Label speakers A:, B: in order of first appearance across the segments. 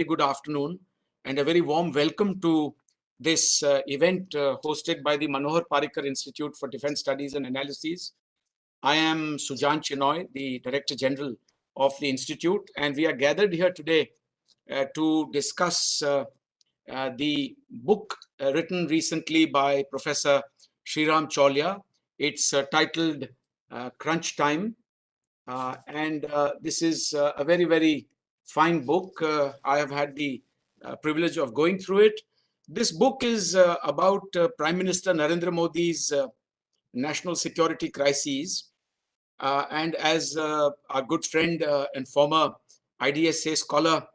A: good afternoon and a very warm welcome to this event hosted by the Manohar Parrikar Institute for Defence Studies and Analyses. I am Sujan Chinoy, the Director General of the Institute, and we are gathered here today to discuss the book written recently by Professor Sreeram Chaulia. It's titled Crunch Time. And this is a very, very fine book. I have had the privilege of going through it. This book is about Prime Minister Narendra Modi's national security crises. And as our good friend and former IDSA scholar,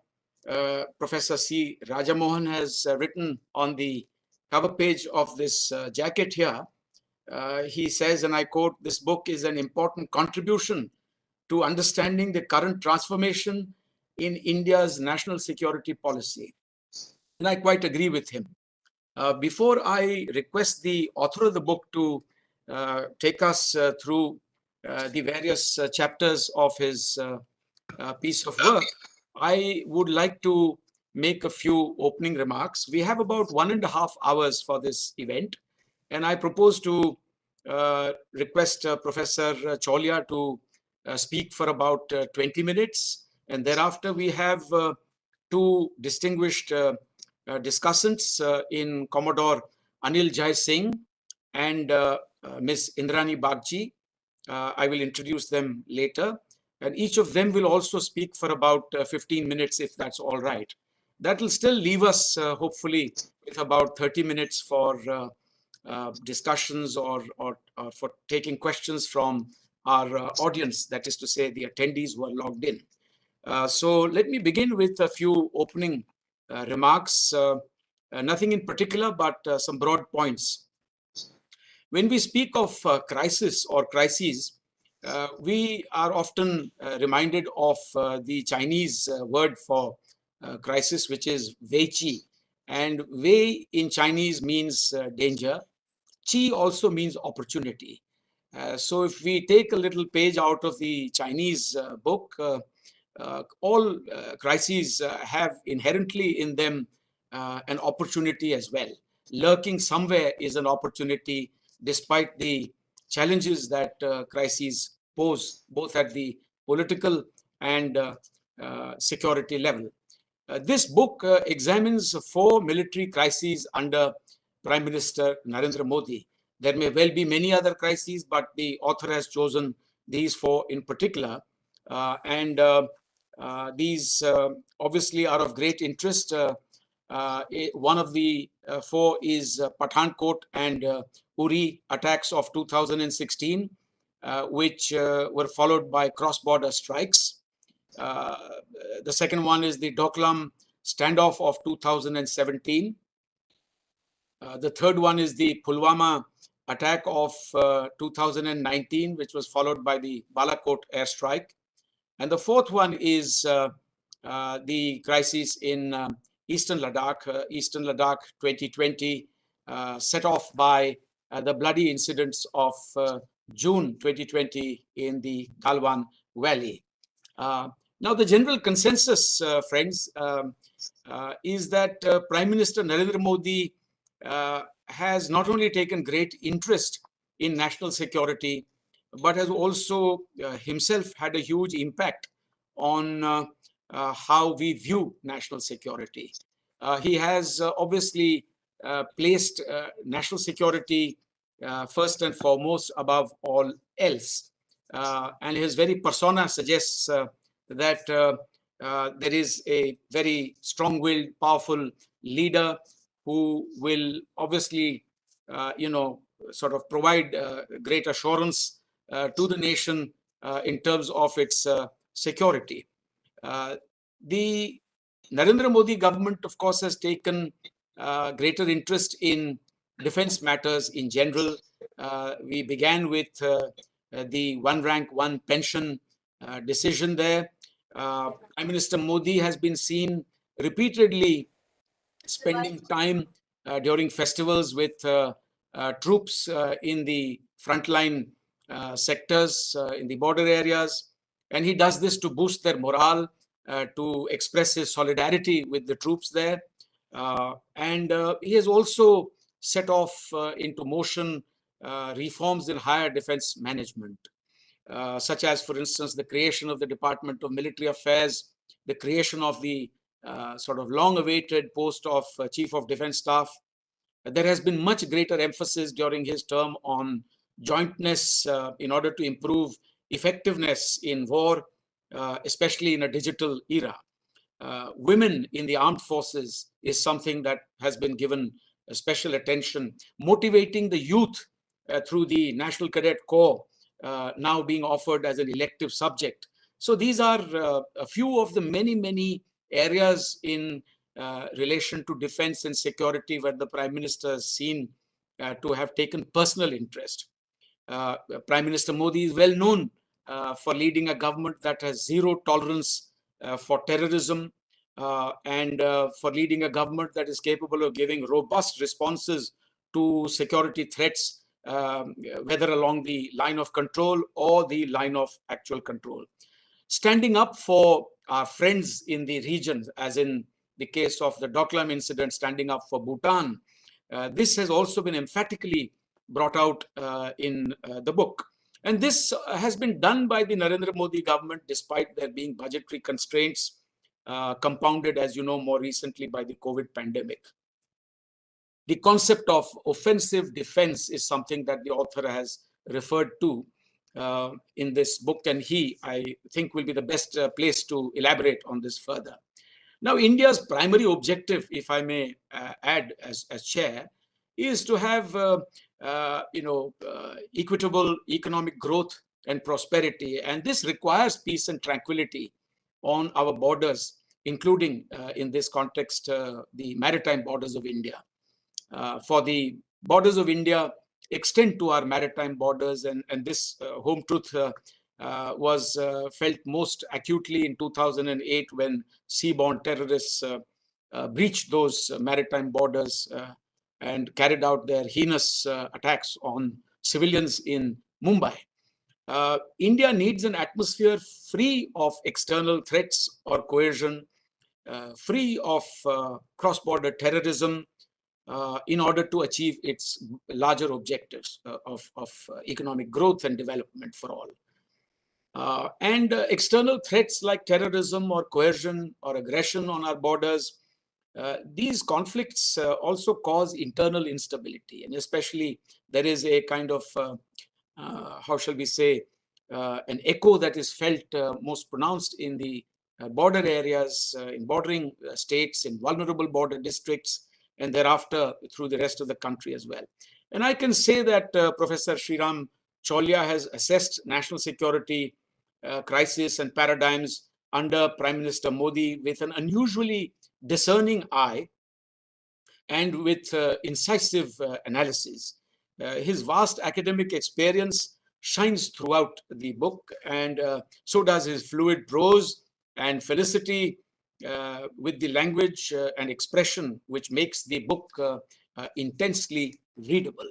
A: Professor C. Rajamohan has written on the cover page of this jacket here, he says, and I quote, "This book is an important contribution to understanding the current transformation in India's national security policy." And I quite agree with him. Before I request the author of the book to take us through the various chapters of his piece of work, I would like to make a few opening remarks. We have about 1.5 hours for this event, and I propose to request Professor Chaulia to speak for about 20 minutes. And thereafter, we have two distinguished discussants in Commodore Anil Singh and Ms. Indrani Bagchi. I will introduce them later. And each of them will also speak for about 15 minutes, if that's all right. That will still leave us, hopefully, with about 30 minutes for discussions or for taking questions from our audience, that is to say, the attendees who are logged in. So let me begin with a few opening remarks, nothing in particular, but some broad points. When we speak of crisis or crises, we are often reminded of the Chinese word for crisis, which is Wei Qi. And Wei in Chinese means danger. Qi also means opportunity. So if we take a little page out of the Chinese book, all crises have inherently in them an opportunity as well. Lurking somewhere is an opportunity, despite the challenges that crises pose, both at the political and security level. This book examines 4 military crises under Prime Minister Narendra Modi. There may well be many other crises, but the author has chosen these 4 in particular. These obviously are of great interest. One of the 4 is Pathankot and Uri attacks of 2016, which were followed by cross-border strikes. The second one is the Doklam standoff of 2017. The third one is the Pulwama attack of 2019, which was followed by the Balakot airstrike. And the fourth one is the crisis in Eastern Ladakh 2020, set off by the bloody incidents of June 2020 in the Galwan Valley. Now, the general consensus, friends, is that Prime Minister Narendra Modi has not only taken great interest in national security, but has also himself had a huge impact on how we view national security. He has obviously placed national security first and foremost above all else. And his very persona suggests that there is a very strong-willed, powerful leader who will obviously, sort of provide great assurance to the nation in terms of its security. The Narendra Modi government, of course, has taken greater interest in defense matters in general. We began with the one rank, one pension decision there. Prime Minister Modi has been seen repeatedly spending time during festivals with troops in the frontline sectors, in the border areas. And he does this to boost their morale, to express his solidarity with the troops there. And he has also set off into motion reforms in higher defense management, such as, for instance, the creation of the Department of Military Affairs, the creation of the sort of long-awaited post of Chief of Defense Staff. There has been much greater emphasis during his term on jointness in order to improve effectiveness in war, especially in a digital era. Women in the armed forces is something that has been given special attention, motivating the youth through the National Cadet Corps, now being offered as an elective subject. So these are a few of the many areas in relation to defense and security where the Prime Minister is seen to have taken personal interest. Prime Minister Modi is well known for leading a government that has zero tolerance for terrorism, and for leading a government that is capable of giving robust responses to security threats, whether along the line of control or the line of actual control. Standing up for our friends in the region, as in the case of the Doklam incident, standing up for Bhutan, this has also been emphatically brought out in the book. And this has been done by the Narendra Modi government, despite there being budgetary constraints, compounded, as you know, more recently by the COVID pandemic. The concept of offensive defense is something that the author has referred to in this book, and I think, will be the best place to elaborate on this further. Now, India's primary objective, if I may add as chair, is to have equitable economic growth and prosperity, and this requires peace and tranquility on our borders, including in this context the maritime borders of India. For the borders of India extend to our maritime borders, and this home truth was felt most acutely in 2008 when seaborne terrorists breached those maritime borders and carried out their heinous attacks on civilians in Mumbai. India needs an atmosphere free of external threats or coercion, free of cross-border terrorism, in order to achieve its larger objectives of economic growth and development for all. And external threats like terrorism or coercion or aggression on our borders, these conflicts also cause internal instability, and especially there is a kind of, how shall we say, an echo that is felt most pronounced in the border areas, in bordering states, in vulnerable border districts, and thereafter through the rest of the country as well. And I can say that Professor Sreeram Chaulia has assessed national security crisis and paradigms under Prime Minister Modi with an unusually discerning eye and with incisive analysis. His vast academic experience shines throughout the book, and so does his fluid prose and felicity with the language and expression, which makes the book intensely readable.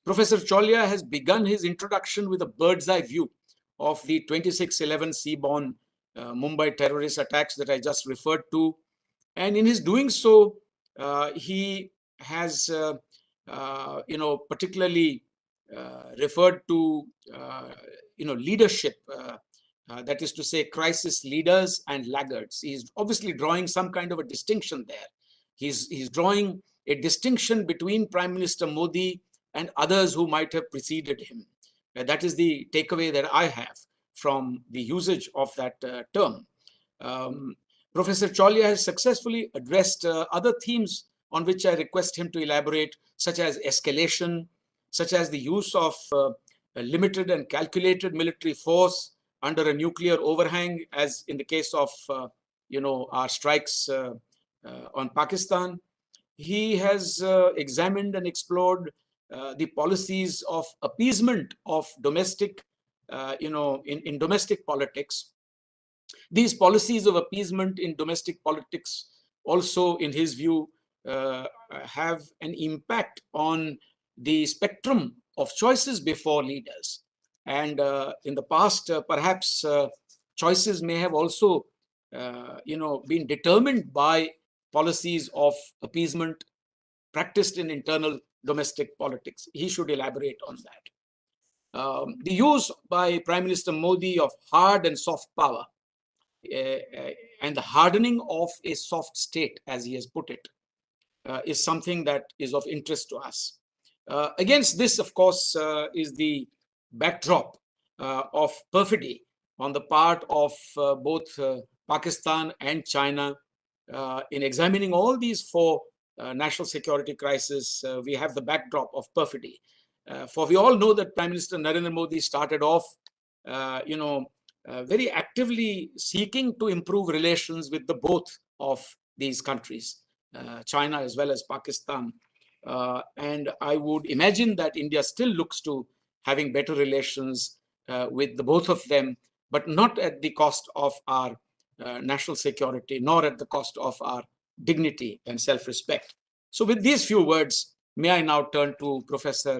A: Professor Chaulia has begun his introduction with a bird's eye view of the 26/11 seaborne Mumbai terrorist attacks that I just referred to. And in his doing so, he has, particularly referred to, leadership, that is to say, crisis leaders and laggards. He's obviously drawing some kind of a distinction there. He's drawing a distinction between Prime Minister Modi and others who might have preceded him. That is the takeaway that I have from the usage of that term. Professor Chaulia has successfully addressed other themes on which I request him to elaborate, such as escalation, such as the use of a limited and calculated military force under a nuclear overhang, as in the case of our strikes on Pakistan. He has examined and explored the policies of appeasement of domestic, in domestic politics. These policies of appeasement in domestic politics also, in his view, have an impact on the spectrum of choices before leaders. And in the past, perhaps choices may have also been determined by policies of appeasement practiced in internal domestic politics. He should elaborate on that. The use by Prime Minister Modi of hard and soft power and the hardening of a soft state, as he has put it, is something that is of interest to us. Against this, of course, is the backdrop of perfidy on the part of both Pakistan and China. In examining all these four national security crises, we have the backdrop of perfidy. For we all know that Prime Minister Narendra Modi started off, very actively seeking to improve relations with the both of these countries, China as well as Pakistan. And I would imagine that India still looks to having better relations with the both of them, but not at the cost of our national security, nor at the cost of our dignity and self-respect. So with these few words, may I now turn to Professor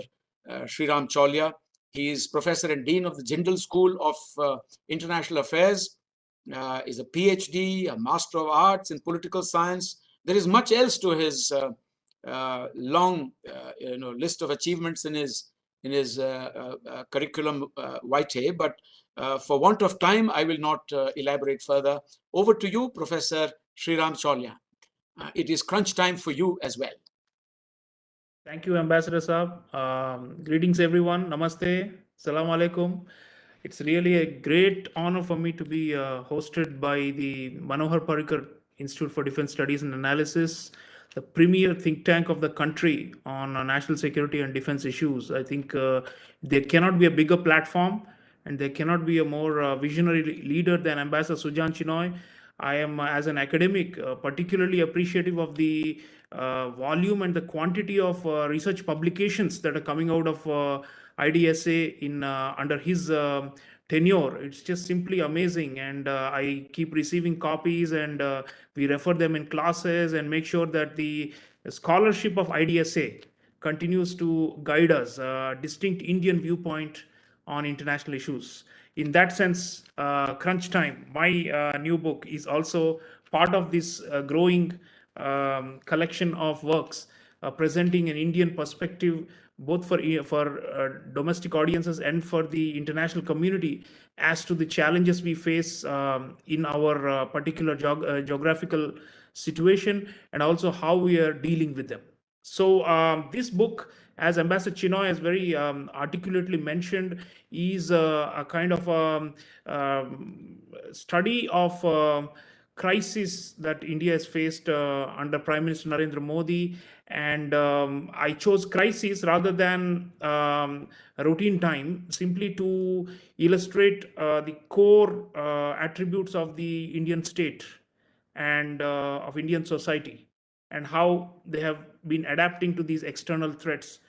A: Sreeram Chaulia. He is Professor and Dean of the Jindal School of International Affairs, is a PhD, a Master of Arts in Political Science. There is much else to his long list of achievements in his curriculum vitae, but for want of time, I will not elaborate further. Over to you, Professor Sreeram Chaulia. It is crunch time for you as well.
B: Thank you, Ambassador Saab. Greetings, everyone. Namaste. Salam alaikum. It's really a great honor for me to be hosted by the Manohar Parrikar Institute for Defense Studies and Analysis, the premier think tank of the country on national security and defense issues. I think there cannot be a bigger platform and there cannot be a more visionary leader than Ambassador Sujan Chinoy. I am, as an academic, particularly appreciative of the volume and the quantity of research publications that are coming out of IDSA in under his tenure. It's just simply amazing, and I keep receiving copies, and we refer them in classes and make sure that the scholarship of IDSA continues to guide us, distinct Indian viewpoint on international issues. In that sense, Crunch Time, my new book, is also part of this growing collection of works presenting an Indian perspective both for domestic audiences and for the international community as to the challenges we face in our particular geographical situation, and also how we are dealing with them. So this book, as Ambassador Chinoy has very articulately mentioned, is a kind of study of crisis that India has faced under Prime Minister Narendra Modi. And I chose crisis rather than routine time, simply to illustrate the core attributes of the Indian state and of Indian society, and how they have been adapting to these external threats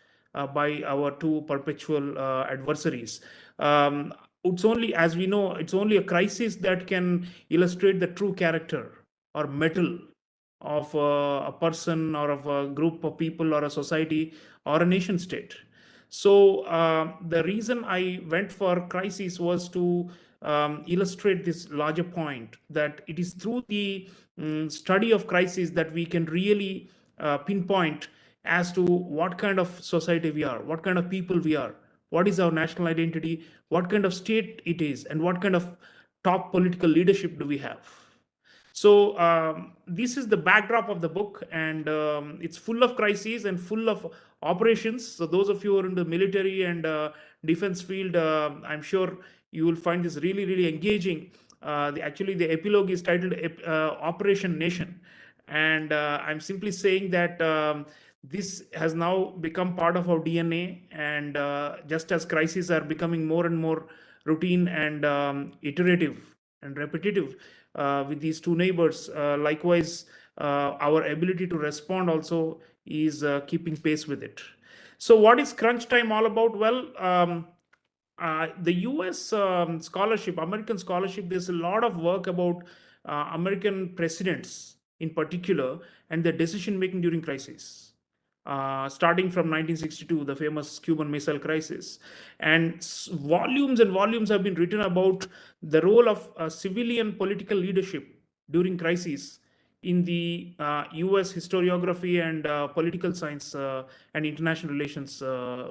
B: by our two perpetual adversaries. It's only, as we know, it's only a crisis that can illustrate the true character or mettle of a person or of a group of people or a society or a nation state. So the reason I went for crisis was to illustrate this larger point, that it is through the study of crisis that we can really pinpoint as to what kind of society we are, what kind of people we are, what is our national identity, what kind of state it is, and what kind of top political leadership do we have. So this is the backdrop of the book, and it's full of crises and full of operations. So those of you who are in the military and defense field, I'm sure you will find this really, really engaging. Actually, the epilogue is titled Operation Nation. And I'm simply saying that this has now become part of our DNA. And just as crises are becoming more and more routine and iterative and repetitive with these two neighbors, likewise, our ability to respond also is keeping pace with it. So what is crunch time all about? Well, the US scholarship, American scholarship, there's a lot of work about American presidents in particular and their decision making during crisis. Starting from 1962, the famous Cuban Missile Crisis. And volumes and volumes have been written about the role of civilian political leadership during crises in the US historiography and political science and international relations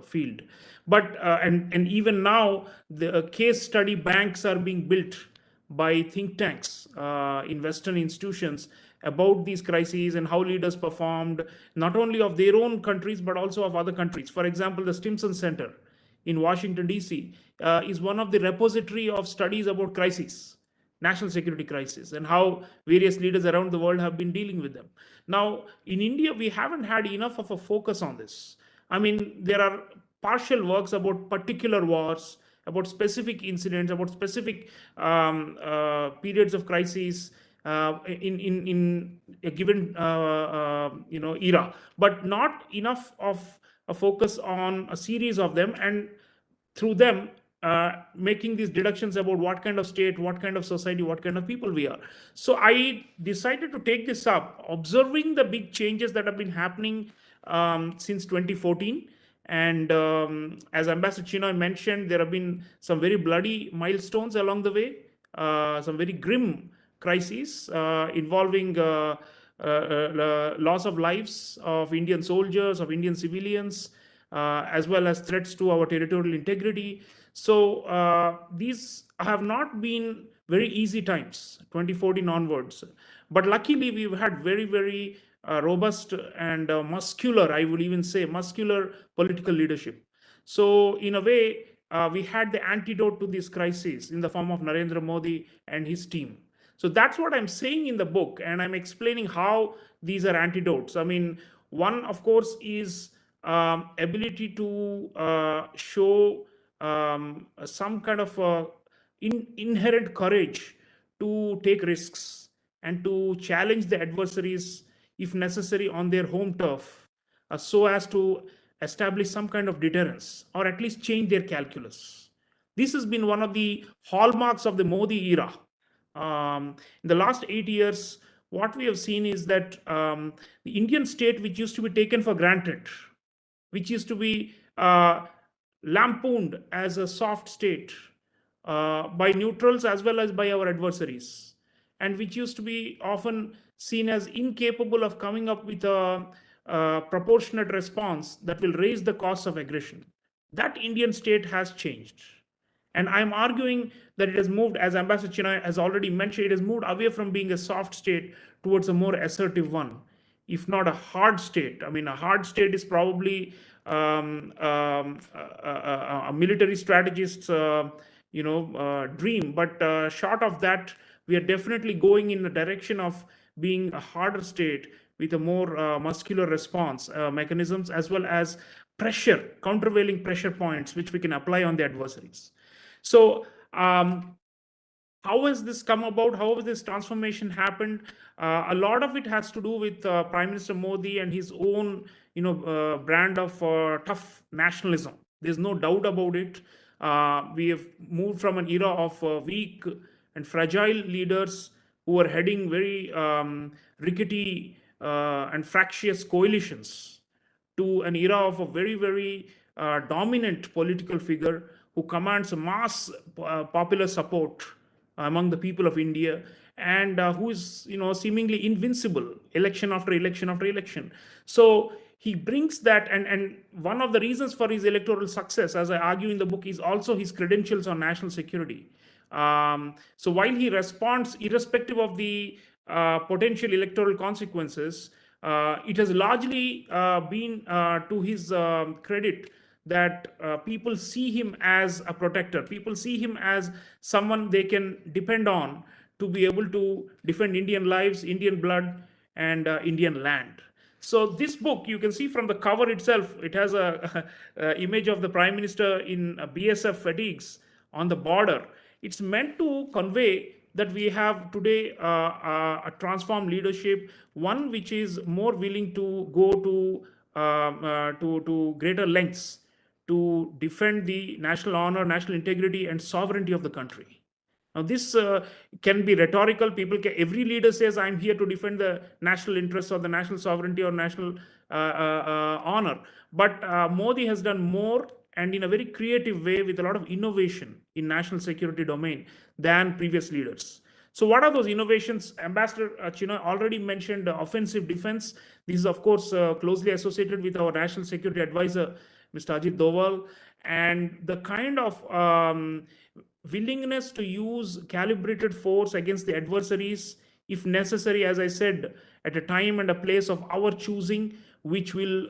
B: field. But and even now, the case study banks are being built by think tanks in Western institutions about these crises and how leaders performed, not only of their own countries but also of other countries. For example, the Stimson Center in Washington D.C. Is one of the repository of studies about crises, national security crisis, and how various leaders around the world have been dealing with them. Now, in India, we haven't had enough of a focus on this. I mean, there are partial works about particular wars, about specific incidents, about specific periods of crises in a given era, but not enough of a focus on a series of them, and through them making these deductions about what kind of state, what kind of society, what kind of people we are. So I decided to take this up, observing the big changes that have been happening since 2014. And as Ambassador Chinoy mentioned, there have been some very bloody milestones along the way, some very grim crises involving loss of lives of Indian soldiers, of Indian civilians, as well as threats to our territorial integrity. So these have not been very easy times, 2014 onwards. But luckily, we've had very, very robust and muscular, I would even say, muscular political leadership. So in a way, we had the antidote to this crisis in the form of Narendra Modi and his team. So that's what I'm saying in the book, and I'm explaining how these are antidotes. I mean, one, of course, is ability to show some kind of inherent courage to take risks and to challenge the adversaries, if necessary, on their home turf, so as to establish some kind of deterrence or at least change their calculus. This has been one of the hallmarks of the Modi era. In the last 8 years, what we have seen is that the Indian state, which used to be taken for granted, which used to be lampooned as a soft state by neutrals as well as by our adversaries, and which used to be often seen as incapable of coming up with a proportionate response that will raise the cost of aggression. That Indian state has changed. And I'm arguing that it has moved, as Ambassador Chinoy has already mentioned, it has moved away from being a soft state towards a more assertive one, if not a hard state. I mean, a hard state is probably a military strategist's dream. But short of that, we are definitely going in the direction of being a harder state with a more muscular response mechanisms, as well as pressure, countervailing pressure points, which we can apply on the adversaries. So how has this come about? How has this transformation happened? A lot of it has to do with Prime Minister Modi and his own, brand of tough nationalism. There's no doubt about it. We have moved from an era of weak and fragile leaders who are heading very rickety and fractious coalitions to an era of a very, very dominant political figure who commands mass popular support among the people of India, and who is, seemingly invincible election after election after election. So he brings that, and one of the reasons for his electoral success, as I argue in the book, is also his credentials on national security. So while he responds irrespective of the potential electoral consequences, it has largely been to his credit that people see him as a protector. People see him as someone they can depend on to be able to defend Indian lives, Indian blood, and Indian land. So this book, you can see from the cover itself, it has a image of the Prime Minister in BSF fatigues on the border. It's meant to convey that we have today a transformed leadership, one which is more willing to go to greater lengths to defend the national honor, national integrity, and sovereignty of the country. Now, this can be rhetorical. Every leader says, "I'm here to defend the national interests or the national sovereignty or national honor." But Modi has done more, and in a very creative way, with a lot of innovation in national security domain than previous leaders. So what are those innovations? Ambassador Chinoy already mentioned offensive defense. This is, of course, closely associated with our national security advisor, Mr. Ajit Doval, and the kind of willingness to use calibrated force against the adversaries, if necessary, as I said, at a time and a place of our choosing, which will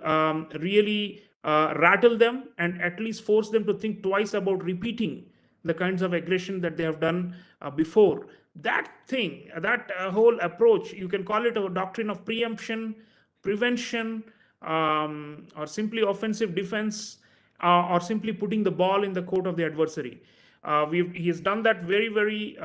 B: really rattle them and at least force them to think twice about repeating the kinds of aggression that they have done before. That thing, that whole approach, you can call it a doctrine of preemption, prevention, or simply offensive defense, or simply putting the ball in the court of the adversary. He has done that very, very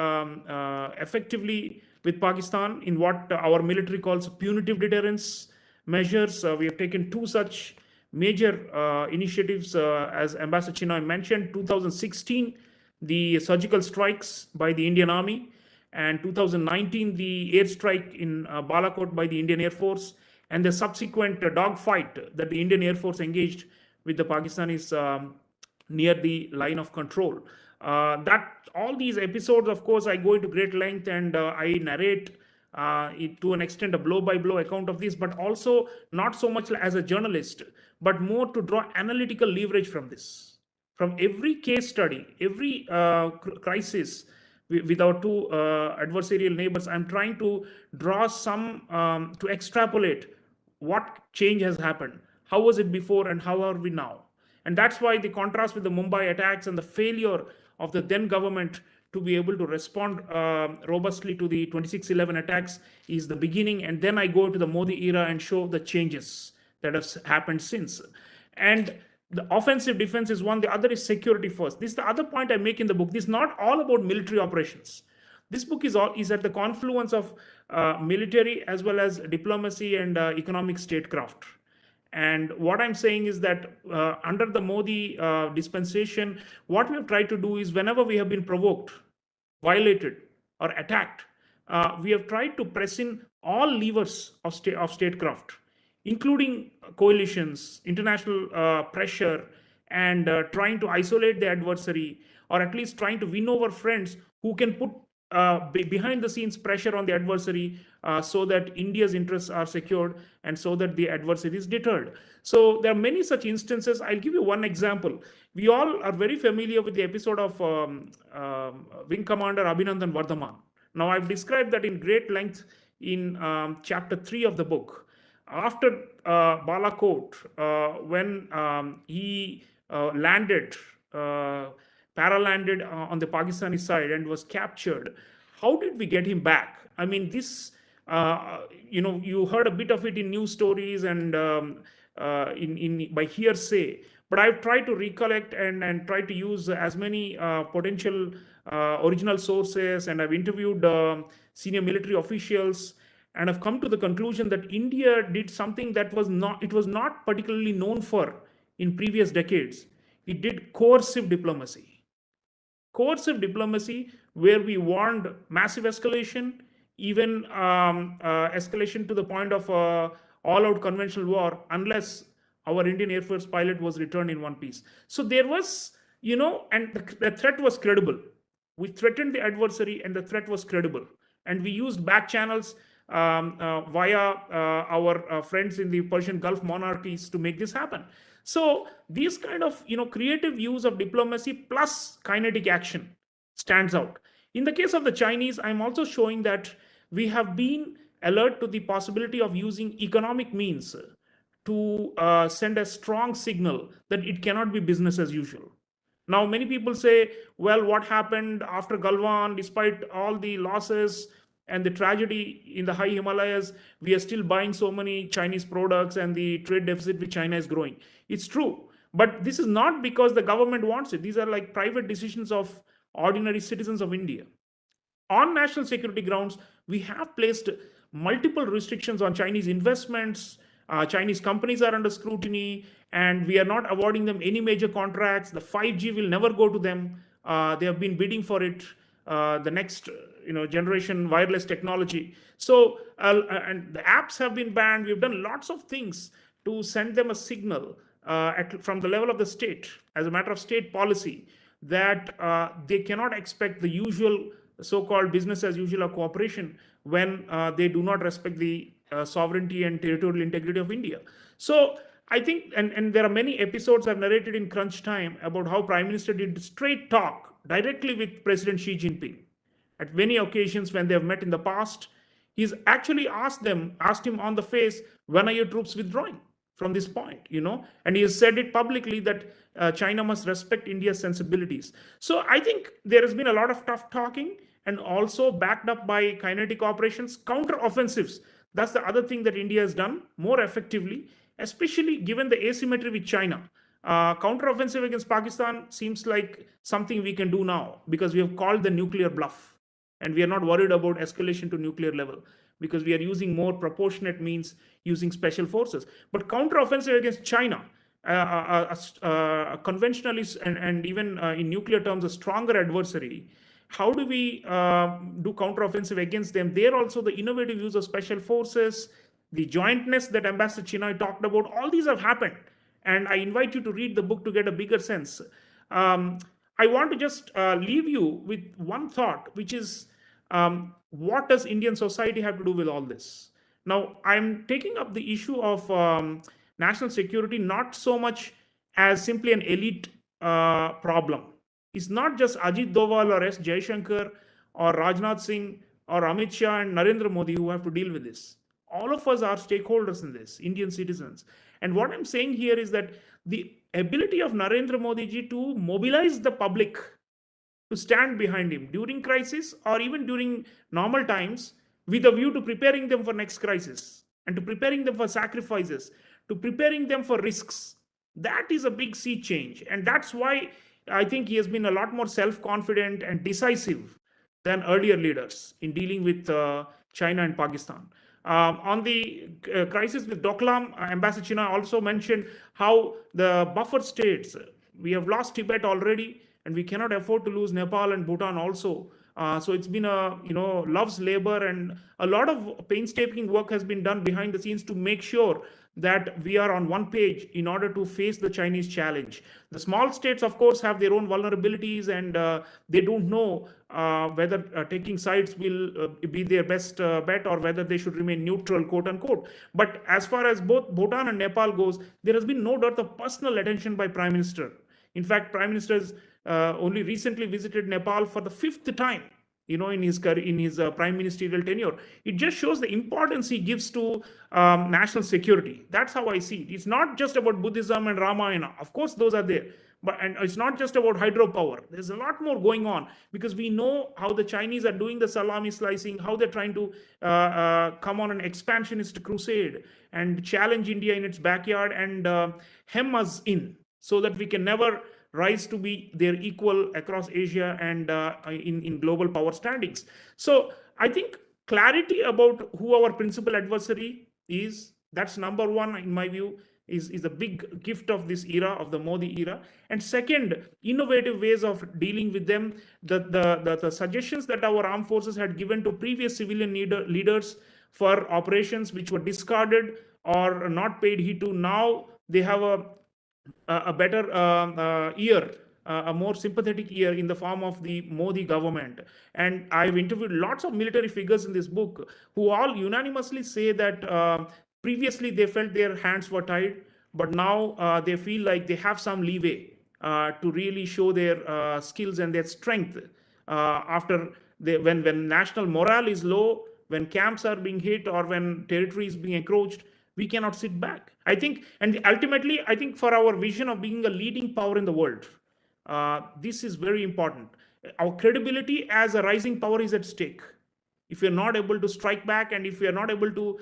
B: effectively with Pakistan in what our military calls punitive deterrence measures. We have taken two such major initiatives, as Ambassador Chinoy mentioned. 2016, the surgical strikes by the Indian Army, and 2019, the airstrike in Balakot by the Indian Air Force, and the subsequent dogfight that the Indian Air Force engaged with the Pakistanis near the line of control. That all these episodes, of course, I go into great length and I narrate it to an extent a blow-by-blow account of this, but also not so much as a journalist, but more to draw analytical leverage from this. From every case study, every crisis with our two adversarial neighbors, I'm trying to draw some, to extrapolate what change has happened. How was it before and how are we now? And that's why the contrast with the Mumbai attacks and the failure of the then government to be able to respond robustly to the 26/11 attacks is the beginning. And then I go to the Modi era and show the changes that have happened since. And the offensive defense is one, the other is security first. This is the other point I make in the book. This is not all about military operations. This book is at the confluence of military as well as diplomacy and economic statecraft. And what I'm saying is that under the Modi dispensation, what we have tried to do is whenever we have been provoked, violated, or attacked, we have tried to press in all levers of statecraft, including coalitions, international pressure, and trying to isolate the adversary, or at least trying to win over friends who can put behind the scenes pressure on the adversary so that India's interests are secured and so that the adversary is deterred. So there are many such instances. I'll give you one example. We all are very familiar with the episode of Wing Commander Abhinandan Vardhaman. Now, I've described that in great length in chapter 3 of the book. After Balakot, when he landed, paralanded on the Pakistani side and was captured, how did we get him back? I mean, this, you heard a bit of it in news stories and by hearsay, but I've tried to recollect and try to use as many potential original sources, and I've interviewed senior military officials, and I've come to the conclusion that India did something that was not particularly known for in previous decades. It did coercive diplomacy. Coercive diplomacy, where we warned massive escalation, even escalation to the point of all-out conventional war, unless our Indian Air Force pilot was returned in one piece. So there was, and the threat was credible. We threatened the adversary and the threat was credible. And we used back channels via our friends in the Persian Gulf monarchies to make this happen. So these kind of creative use of diplomacy plus kinetic action stands out. In the case of the Chinese, I'm also showing that we have been alert to the possibility of using economic means to send a strong signal that it cannot be business as usual. Now, many people say, well, what happened after Galwan, despite all the losses and the tragedy in the high Himalayas, we are still buying so many Chinese products and the trade deficit with China is growing. It's true. But this is not because the government wants it. These are like private decisions of ordinary citizens of India. On national security grounds, we have placed multiple restrictions on Chinese investments. Chinese companies are under scrutiny, and we are not awarding them any major contracts. The 5G will never go to them. They have been bidding for it, the next generation wireless technology. So, and the apps have been banned. We've done lots of things to send them a signal from the level of the state, as a matter of state policy, that they cannot expect the usual so-called business as usual or cooperation when they do not respect the sovereignty and territorial integrity of India. So I think, and there are many episodes I've narrated in Crunch Time about how Prime Minister did straight talk directly with President Xi Jinping. At many occasions when they have met in the past, he's actually asked him on the face, when are your troops withdrawing from this point, and he has said it publicly that China must respect India's sensibilities. So I think there has been a lot of tough talking and also backed up by kinetic operations, counter offensives. That's the other thing that India has done more effectively, especially given the asymmetry with China. Counter-offensive against Pakistan seems like something we can do now because we have called the nuclear bluff, and we are not worried about escalation to nuclear level because we are using more proportionate means using special forces. But counter-offensive against China, conventionally and even in nuclear terms, a stronger adversary. How do we do counter-offensive against them? There also the innovative use of special forces, the jointness that Ambassador Chinoy talked about, all these have happened. And I invite you to read the book to get a bigger sense. I want to just leave you with one thought, which is what does Indian society have to do with all this? Now, I'm taking up the issue of national security not so much as simply an elite problem. It's not just Ajit Doval or S. Jaishankar or Rajnath Singh or Amit Shah and Narendra Modi who have to deal with this. All of us are stakeholders in this, Indian citizens. And what I'm saying here is that the ability of Narendra Modi ji to mobilize the public to stand behind him during crisis or even during normal times with a view to preparing them for next crisis and to preparing them for sacrifices, to preparing them for risks. That is a big sea change. And that's why I think he has been a lot more self-confident and decisive than earlier leaders in dealing with China and Pakistan. On the crisis with Doklam, Ambassador Chinoy also mentioned how the buffer states, we have lost Tibet already, and we cannot afford to lose Nepal and Bhutan also. So it's been a love's labor, and a lot of painstaking work has been done behind the scenes to make sure that we are on one page in order to face the Chinese challenge. The small states, of course, have their own vulnerabilities, and they don't know whether taking sides will be their best bet or whether they should remain neutral, quote unquote. But as far as both Bhutan and Nepal goes, there has been no dearth of personal attention by Prime Minister. In fact, Prime Minister's only recently visited Nepal for the 5th time, in his prime ministerial tenure. It just shows the importance he gives to national security. That's how I see it. It's not just about Buddhism and Ramayana. Of course, those are there. And it's not just about hydropower. There's a lot more going on because we know how the Chinese are doing the salami slicing, how they're trying to come on an expansionist crusade and challenge India in its backyard and hem us in so that we can never rise to be their equal across Asia and in global power standings. So I think clarity about who our principal adversary is, that's number one in my view, is a big gift of this era, of the Modi era. And second, innovative ways of dealing with them. The suggestions that our armed forces had given to previous civilian leaders for operations which were discarded or not paid heed to, now they have a better ear, a more sympathetic ear in the form of the Modi government. And I've interviewed lots of military figures in this book who all unanimously say that previously they felt their hands were tied, but now they feel like they have some leeway to really show their skills and their strength when national morale is low, when camps are being hit or when territory is being encroached. We cannot sit back. I think, and ultimately, I think for our vision of being a leading power in the world, this is very important. Our credibility as a rising power is at stake. If you're not able to strike back and if you're not able to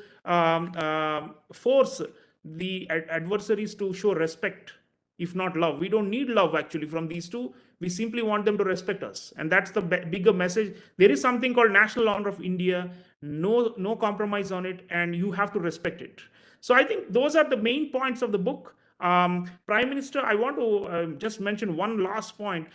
B: force the adversaries to show respect, if not love, we don't need love actually from these two. We simply want them to respect us. And that's the bigger message. There is something called national honor of India, no compromise on it, and you have to respect it. So I think those are the main points of the book. Prime Minister, I want to just mention one last point.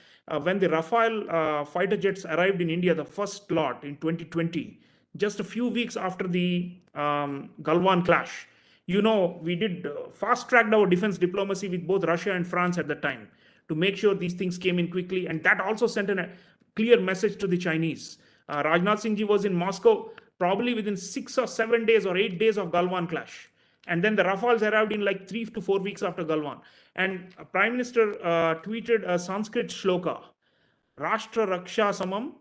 B: When the Rafale fighter jets arrived in India, the first lot in 2020, just a few weeks after the Galwan clash, we did fast-tracked our defense diplomacy with both Russia and France at the time to make sure these things came in quickly. And that also sent a clear message to the Chinese. Rajnath Singh ji was in Moscow probably within 6 or 7 days or 8 days of Galwan clash. And then the Rafales arrived in like 3 to 4 weeks after Galwan. And Prime Minister tweeted a Sanskrit shloka, Rashtra Raksha Samam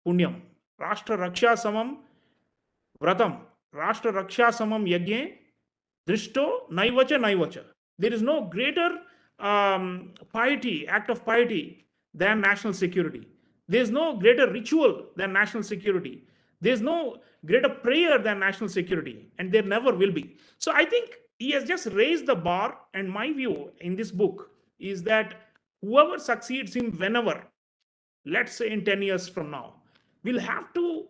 B: Punyam, Rashtra Raksha Samam Vratam, Rashtra Raksha Samam Yajne, Drishto Naivacha Naivacha. There is no greater piety, act of piety than national security. There is no greater ritual than national security. There is no greater prayer than national security, and there never will be. So I think he has just raised the bar, and my view in this book is that whoever succeeds him whenever, let's say in 10 years from now, will have to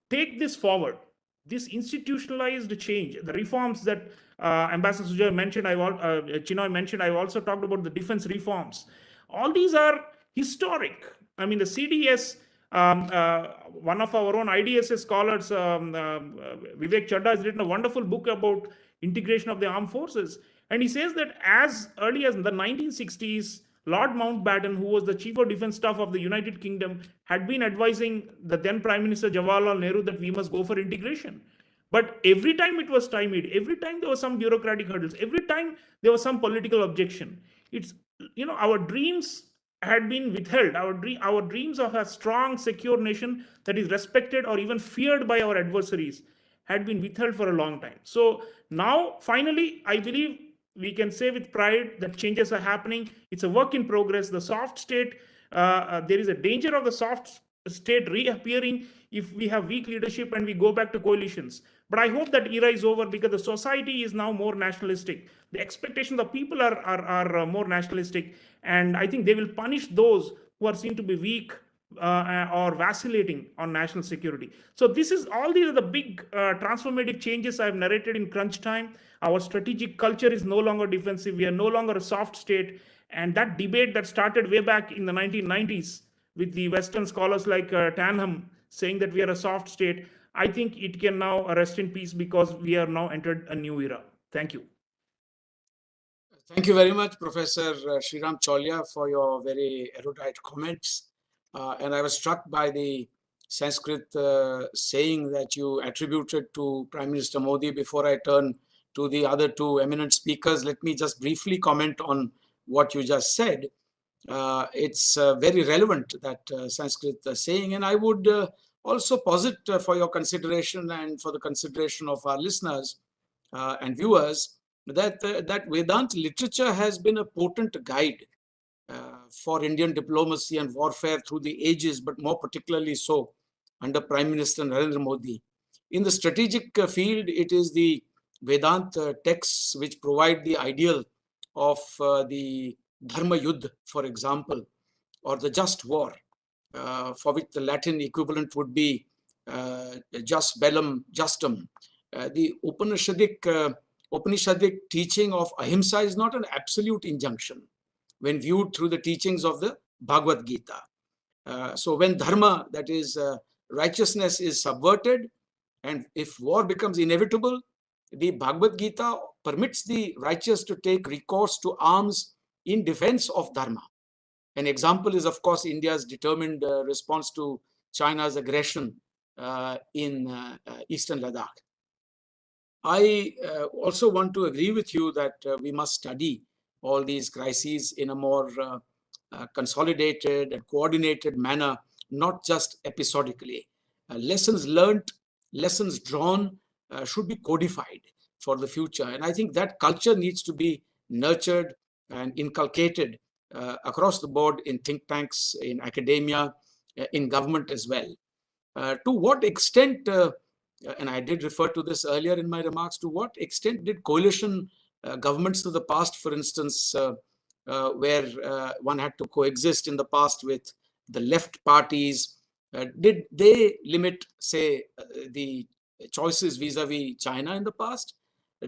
B: take this forward. This institutionalized change, the reforms that Ambassador Sujoy mentioned, Chinoy mentioned, I've also talked about the defense reforms. All these are historic. I mean, the CDS, one of our own IDSA scholars, Vivek Chadha, has written a wonderful book about integration of the armed forces. And he says that as early as the 1960s, Lord Mountbatten, who was the Chief of Defense Staff of the United Kingdom, had been advising the then Prime Minister Jawaharlal Nehru that we must go for integration. But every time it was stymied, every time there was some bureaucratic hurdles, every time there was some political objection. It's, our dreams had been withheld. Our dreams of a strong, secure nation that is respected or even feared by our adversaries had been withheld for a long time. So now, finally, I believe we can say with pride that changes are happening. It's a work in progress. The soft state, there is a danger of the soft state reappearing if we have weak leadership and we go back to coalitions. But I hope that era is over because the society is now more nationalistic. The expectations of people are more nationalistic. And I think they will punish those who are seen to be weak or vacillating on national security. So these are the big transformative changes I've narrated in crunch time. Our strategic culture is no longer defensive. We are no longer a soft state. And that debate that started way back in the 1990s with the Western scholars like Tanham saying that we are a soft state, I think it can now rest in peace because we are now entered a new era. Thank you.
A: Thank you very much, Professor Sreeram Chaulia, for your very erudite comments. And I was struck by the Sanskrit saying that you attributed to Prime Minister Modi. Before I turn to the other two eminent speakers, let me just briefly comment on what you just said. It's very relevant, that Sanskrit saying, and I would also posit for your consideration and for the consideration of our listeners and viewers that Vedanta literature has been a potent guide for Indian diplomacy and warfare through the ages, but more particularly so under Prime Minister Narendra Modi. In the strategic field, it is the Vedanta texts which provide the ideal of the Dharma Yuddha, for example, or the just war, for which the Latin equivalent would be jus bellum justum. The Upanishadic teaching of ahimsa is not an absolute injunction when viewed through the teachings of the Bhagavad Gita. So when dharma, that is righteousness, is subverted, and if war becomes inevitable, the Bhagavad Gita permits the righteous to take recourse to arms in defense of dharma. An example is, of course, India's determined response to China's aggression in eastern Ladakh. I also want to agree with you that we must study all these crises in a more consolidated and coordinated manner, not just episodically. Lessons learned, lessons drawn should be codified for the future. And I think that culture needs to be nurtured and inculcated across the board in think tanks, in academia, in government as well. To what extent, and I did refer to this earlier in my remarks, to what extent did coalition governments of the past, for instance, where one had to coexist in the past with the left parties, did they limit, say, the choices vis-a-vis China in the past?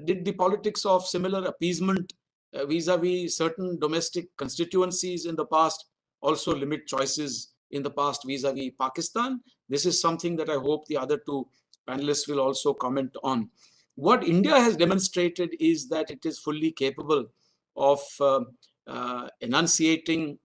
A: Did the politics of similar appeasement vis-a-vis certain domestic constituencies in the past also limit choices in the past vis-a-vis Pakistan? This is something that I hope the other two panelists will also comment on. What India has demonstrated is that it is fully capable of enunciating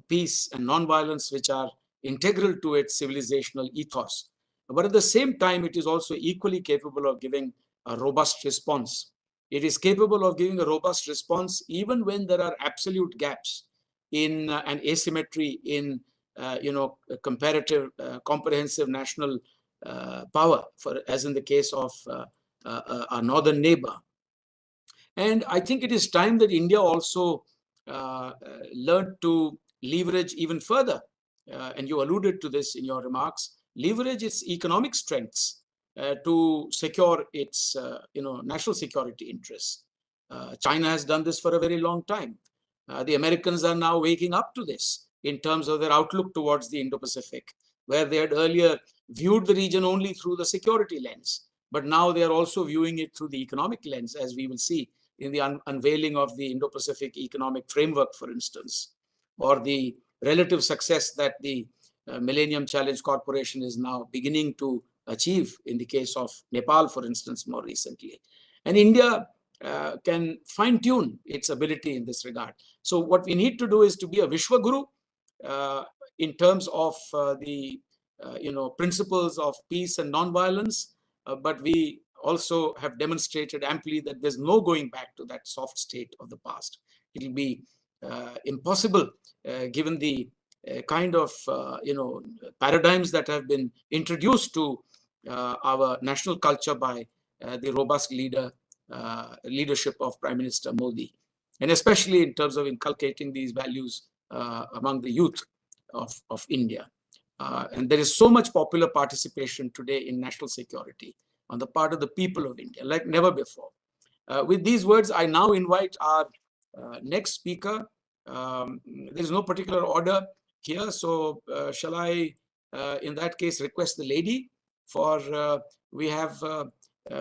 A: peace and non-violence, which are integral to its civilizational ethos. But at the same time, it is also equally capable of giving a robust response. It is capable of giving a robust response even when there are absolute gaps in an asymmetry in comparative comprehensive national power, as in the case of our northern neighbor. And I think it is time that India also learned to leverage even further, and you alluded to this in your remarks, leverage its economic strengths to secure its national security interests. China has done this for a very long time. The Americans are now waking up to this in terms of their outlook towards the Indo-Pacific, where they had earlier viewed the region only through the security lens. But now they are also viewing it through the economic lens, as we will see in the unveiling of the Indo-Pacific Economic Framework, for instance, or the relative success that the Millennium Challenge Corporation is now beginning to achieve in the case of Nepal, for instance, more recently. And India can fine-tune its ability in this regard. So what we need to do is to be a Vishwaguru in terms of the principles of peace and non-violence, but we also have demonstrated amply that there's no going back to that soft state of the past. It will be impossible given the kind of paradigms that have been introduced to our national culture by the robust leadership of Prime Minister Modi, and especially in terms of inculcating these values among the youth of India. And there is so much popular participation today in national security on the part of the people of India, like never before. With these words, I now invite our next speaker. There is no particular order here, so shall I, in that case, request the lady for, we have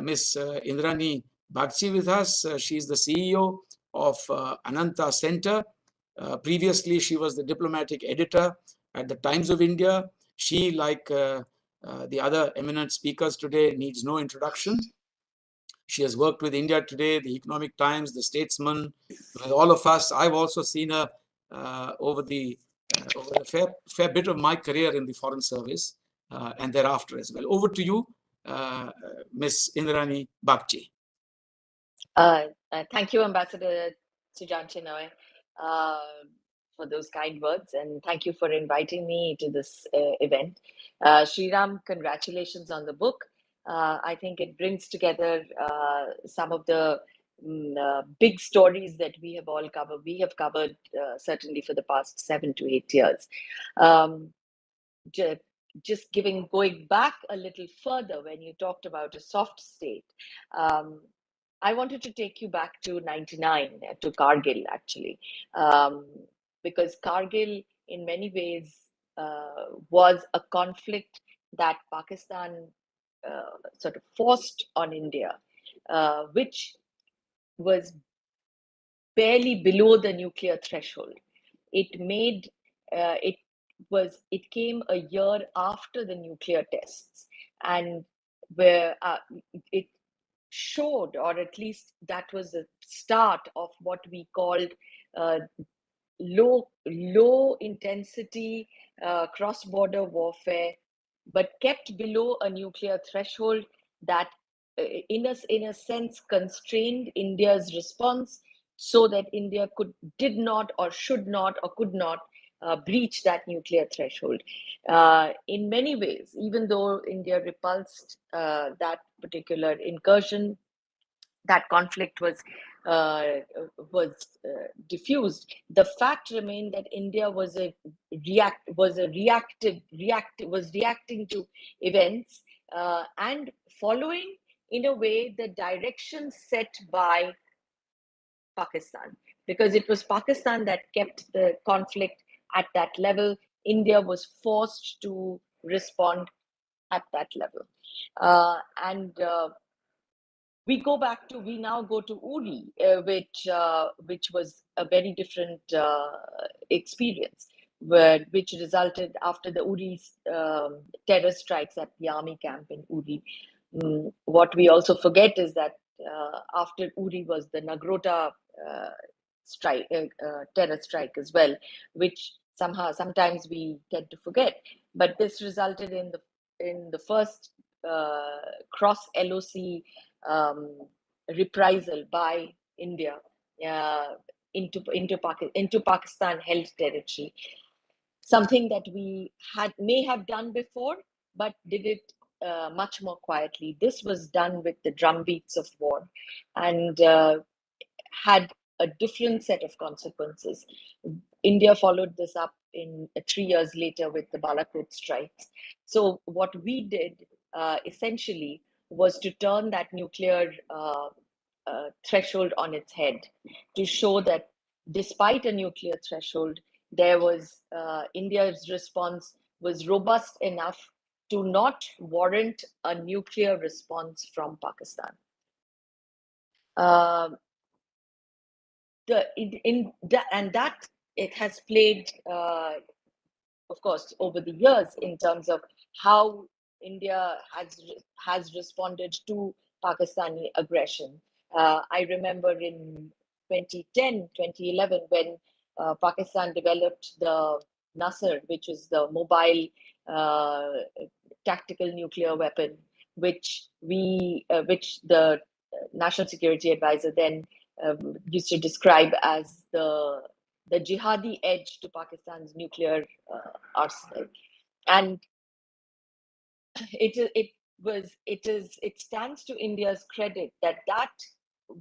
A: Miss Indrani Bagchi with us. She is the CEO of Ananta Center. Previously, she was the diplomatic editor at the Times of India. She, like the other eminent speakers today, needs no introduction. She has worked with India Today, the Economic Times, the Statesman, with all of us. I've also seen her over a fair bit of my career in the Foreign Service and thereafter as well. Over to you, Miss Indrani Bagchi.
C: Thank you, Ambassador Sreeram Chaulia, for those kind words, and thank you for inviting me to this event. Sreeram, congratulations on the book. I think it brings together some of the big stories that we have all covered. We have covered certainly for the past 7 to 8 years. Just going back a little further, when you talked about a soft state, I wanted to take you back to 99, to Kargil, actually, because Kargil, in many ways, was a conflict that Pakistan sort of forced on India, which was barely below the nuclear threshold. It made it came a year after the nuclear tests, and where it showed, or at least that was the start of what we called low intensity cross-border warfare, but kept below a nuclear threshold that in a sense constrained India's response, so that India did not or should not or could not breach that nuclear threshold. In many ways, even though India repulsed that particular incursion, that conflict was diffused. The fact remained that India was reacting to events and following in a way the direction set by Pakistan, because it was Pakistan that kept the conflict at that level. India was forced to respond at that level, and we now go to Uri, which was a very different experience, which resulted after the Uri terror strikes at the army camp in Uri. What we also forget is that after Uri was the Nagrota terror strike as well, which sometimes we tend to forget. But this resulted in the first cross LOC reprisal by India into Pakistan held territory. Something that we may have done before, but did it much more quietly. This was done with the drumbeats of war, and had a different set of consequences. India followed this up in 3 years later with the Balakot strikes. So what we did essentially was to turn that nuclear threshold on its head, to show that despite a nuclear threshold, there was India's response was robust enough to not warrant a nuclear response from Pakistan. That it has played, of course, over the years in terms of how India has responded to Pakistani aggression. I remember in 2010, 2011, when Pakistan developed the Nasr, which is the mobile tactical nuclear weapon, which the National Security Advisor then used to describe as the jihadi edge to Pakistan's nuclear arsenal. And it stands to India's credit that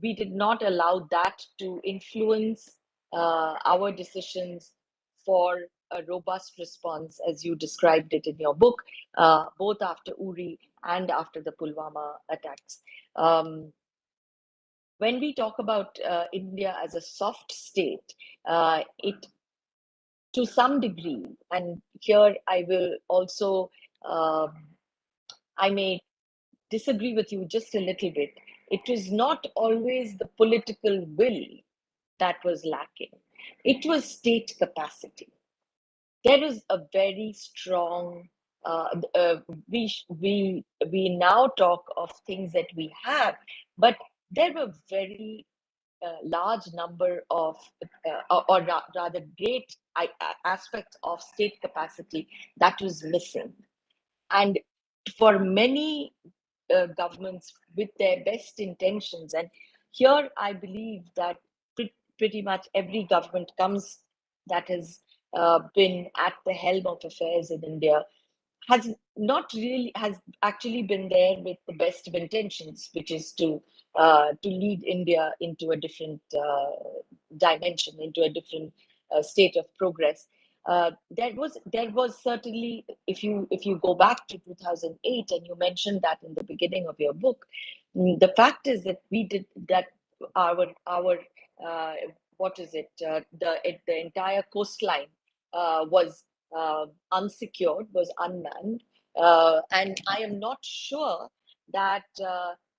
C: we did not allow that to influence our decisions for a robust response, as you described it in your book, both after Uri and after the Pulwama attacks. When we talk about India as a soft state, it, to some degree, and here I will also, I may disagree with you just a little bit, it is not always the political will that was lacking. It was state capacity. There is a very strong, we now talk of things that we have, but there were very large number of, or rather great aspects of state capacity that was missing. And for many governments with their best intentions, and here I believe that pretty much every government comes that has been at the helm of affairs in India has actually been there with the best of intentions, which is to lead India into a different dimension, into a different state of progress. There was certainly, if you go back to 2008, and you mentioned that in the beginning of your book, the fact is that we did that. Our what is it? The entire coastline was unsecured, was unmanned, and I am not sure that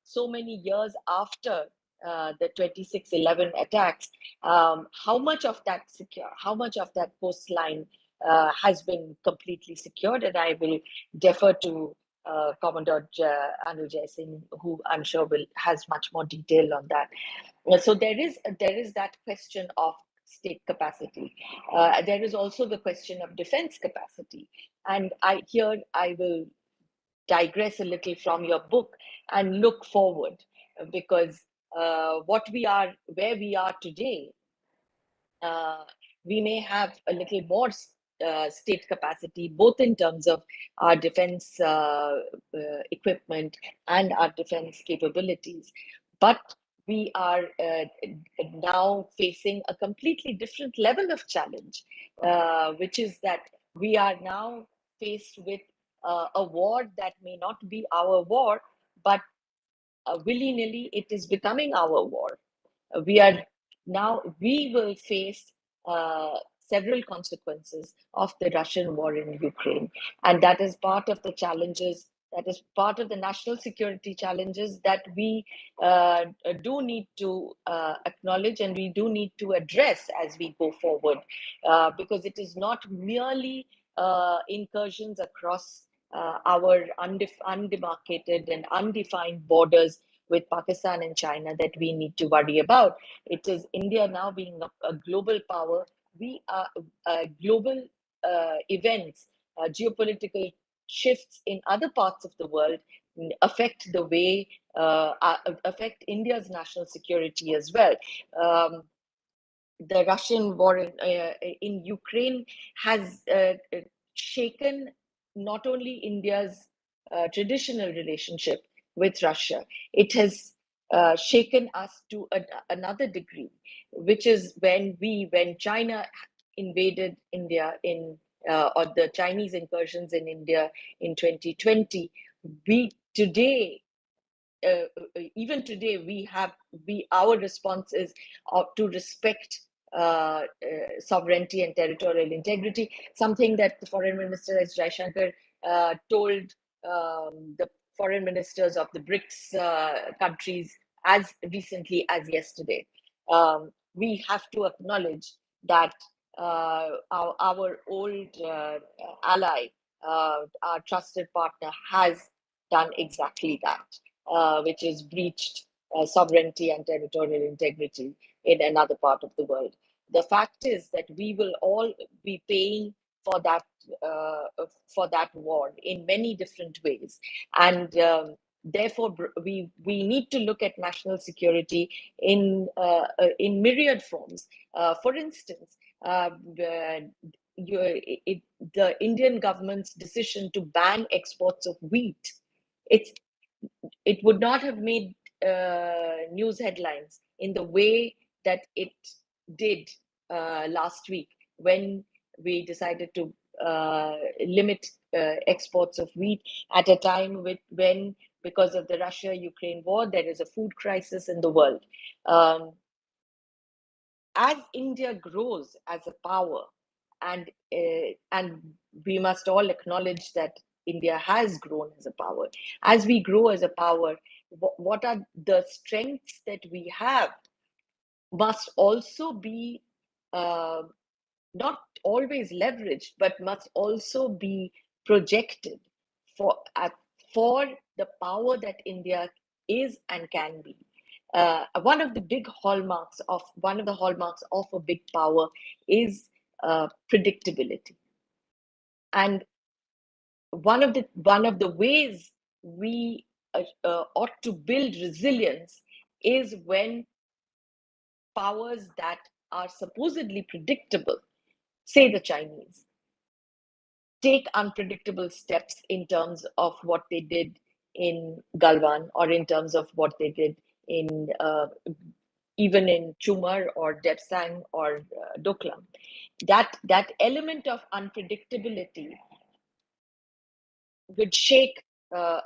C: so many years after the 26/11 attacks, how much of that coastline has been completely secured, and I will defer to Commodore Anil Singh, who I'm sure has much more detail on that. So there is that question of state capacity. There is also the question of defense capacity, and I will digress a little from your book and look forward, because where we are today, we may have a little more state capacity, both in terms of our defense equipment and our defense capabilities. But we are now facing a completely different level of challenge, which is that we are now faced with a war that may not be our war, but willy-nilly it is becoming our war. We will face several consequences of the Russian war in Ukraine, and that is part of the challenges. That is part of the national security challenges that we do need to acknowledge, and we do need to address as we go forward, because it is not merely incursions across our undemarcated and undefined borders with Pakistan and China that we need to worry about. It is India now being a global power we are global events, geopolitical shifts in other parts of the world affect the way affect India's national security as well. The Russian war in Ukraine has shaken not only India's traditional relationship with Russia, it has shaken us to another degree, which is when China invaded India or the Chinese incursions in India in 2020. We today even today our response is to respect sovereignty and territorial integrity, something that the foreign minister S Jaishankar told the foreign ministers of the BRICS countries as recently as yesterday. We have to acknowledge that our old ally, our trusted partner, has done exactly that, which is breached sovereignty and territorial integrity in another part of the world. The fact is that we will all be paying for that war in many different ways, and therefore we need to look at national security in myriad forms. For instance, the Indian government's decision to ban exports of wheat, it would not have made news headlines in the way that it did last week when we decided to limit exports of wheat at a time when, because of the Russia-Ukraine war, there is a food crisis in the world. As India grows as a power, and we must all acknowledge that India has grown as a power. As we grow as a power, what are the strengths that we have must also be not always leveraged, but must also be projected for the power that India is and can be. One of the hallmarks of a big power is predictability, and one of the ways we ought to build resilience is when powers that are supposedly predictable, say the Chinese, take unpredictable steps in terms of what they did in Galwan, or in terms of what they did in even in Chumar or Depsang or Doklam. That element of unpredictability would shake a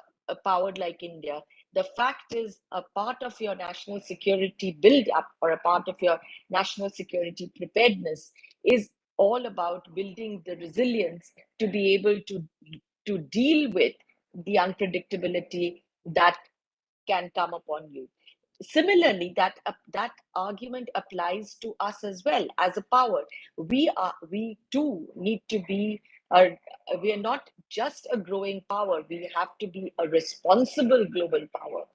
C: power like India. The fact is, a part of your national security build up, or a part of your national security preparedness, is all about building the resilience to be able to deal with the unpredictability that can come upon you. Similarly, that argument applies to us as well as a power. We too need to be we are not just a growing power, we have to be a responsible global power.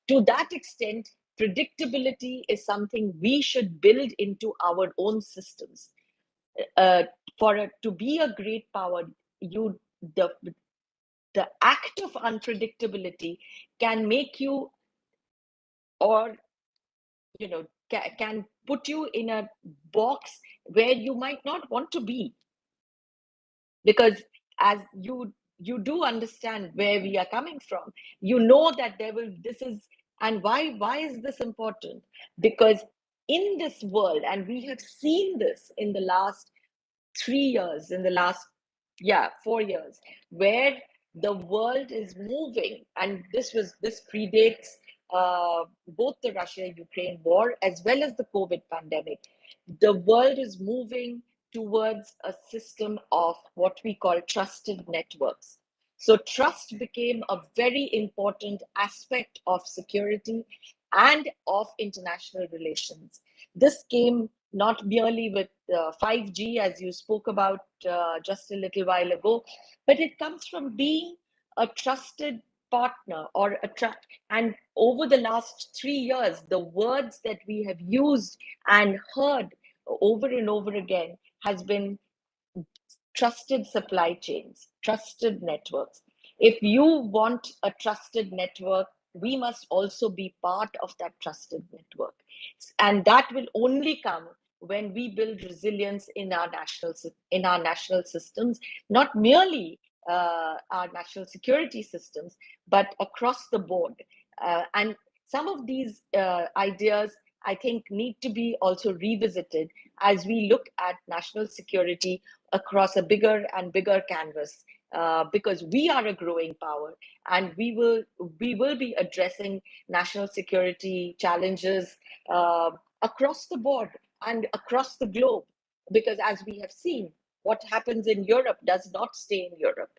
C: To that extent, predictability is something we should build into our own systems. To be a great power, the the act of unpredictability can make you, or can put you in a box where you might not want to be, because as you do understand where we are coming from, that this is, and why is this important? Because in this world, and we have seen this in the last 3 years, in the last 4 years, where the world is moving, and this predates both the Russia-Ukraine war as well as the COVID pandemic. The world is moving towards a system of what we call trusted networks. So trust became a very important aspect of security and of international relations. This came not merely with 5G, as you spoke about just a little while ago, but it comes from being a trusted partner, and over the last 3 years, the words that we have used and heard over and over again has been trusted supply chains, trusted networks. If you want a trusted network, we must also be part of that trusted network. And that will only come when we build resilience in our national systems, not merely our national security systems, but across the board. And some of these ideas, I think, need to be also revisited as we look at national security across a bigger and bigger canvas, because we are a growing power, and we will be addressing national security challenges across the board and across the globe. Because as we have seen, what happens in Europe does not stay in Europe.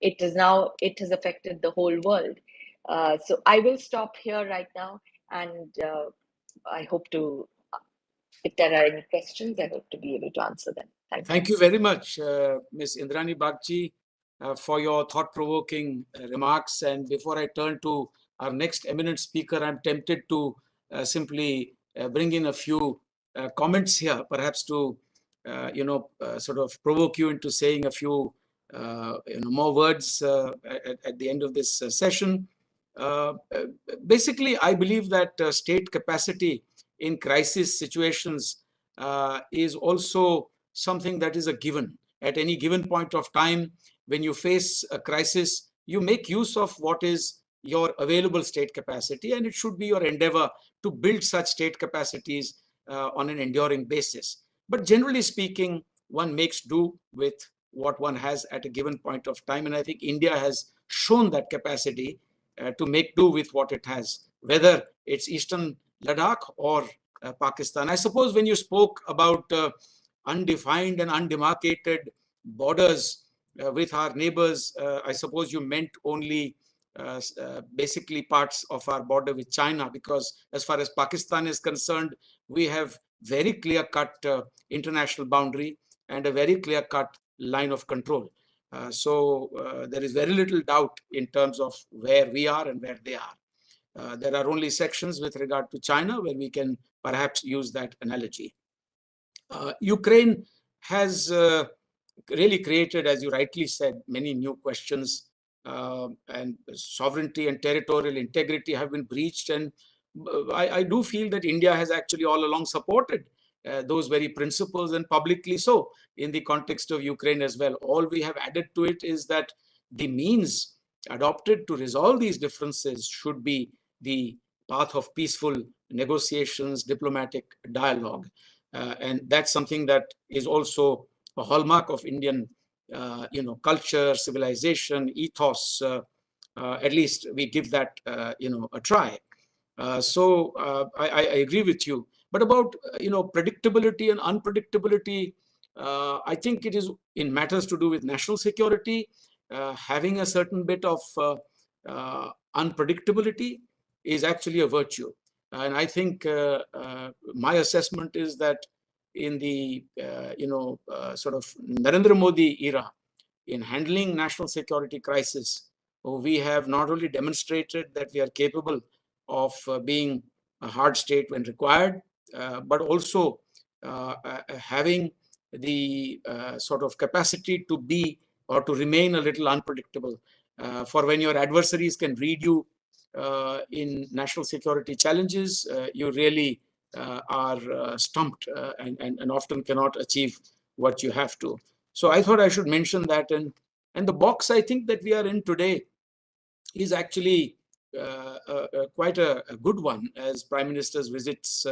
C: It has affected the whole world. So I will stop here right now, and I hope to, if there are any questions, I hope to be able to answer them.
A: Thank you very much, Ms. Indrani Bagchi, for your thought-provoking remarks. And before I turn to our next eminent speaker, I'm tempted to simply bring in a few comments here, perhaps to sort of provoke you into saying a few more words at the end of this session. Basically, I believe that state capacity in crisis situations is also something that is a given. At any given point of time, when you face a crisis, you make use of what is your available state capacity, and it should be your endeavor to build such state capacities on an enduring basis. But generally speaking, one makes do with what one has at a given point of time, and I think India has shown that capacity to make do with what it has, whether it's Eastern Ladakh or Pakistan. I suppose when you spoke about undefined and undemarcated borders with our neighbors, I suppose you meant only basically parts of our border with China, because as far as Pakistan is concerned, we have very clear-cut international boundary and a very clear-cut line of control. So there is very little doubt in terms of where we are and where they are. There are only sections with regard to China where we can perhaps use that analogy. Ukraine has really created, as you rightly said, many new questions, and sovereignty and territorial integrity have been breached. And I do feel that India has actually all along supported those very principles, and publicly so, in the context of Ukraine as well. All we have added to it is that the means adopted to resolve these differences should be the path of peaceful negotiations, diplomatic dialogue. And that's something that is also a hallmark of Indian culture, civilization, ethos. At least we give that a try. So I agree with you. But about predictability and unpredictability, I think it is in matters to do with national security, having a certain bit of unpredictability is actually a virtue. And I think my assessment is that in the sort of Narendra Modi era, in handling national security crisis, we have not only demonstrated that we are capable of being a hard state when required, but also having the sort of capacity to be or to remain a little unpredictable. For when your adversaries can read you in national security challenges, you really are stumped and often cannot achieve what you have to. So I thought I should mention that. And the box I think that we are in today is actually quite a good one, as Prime Minister's visits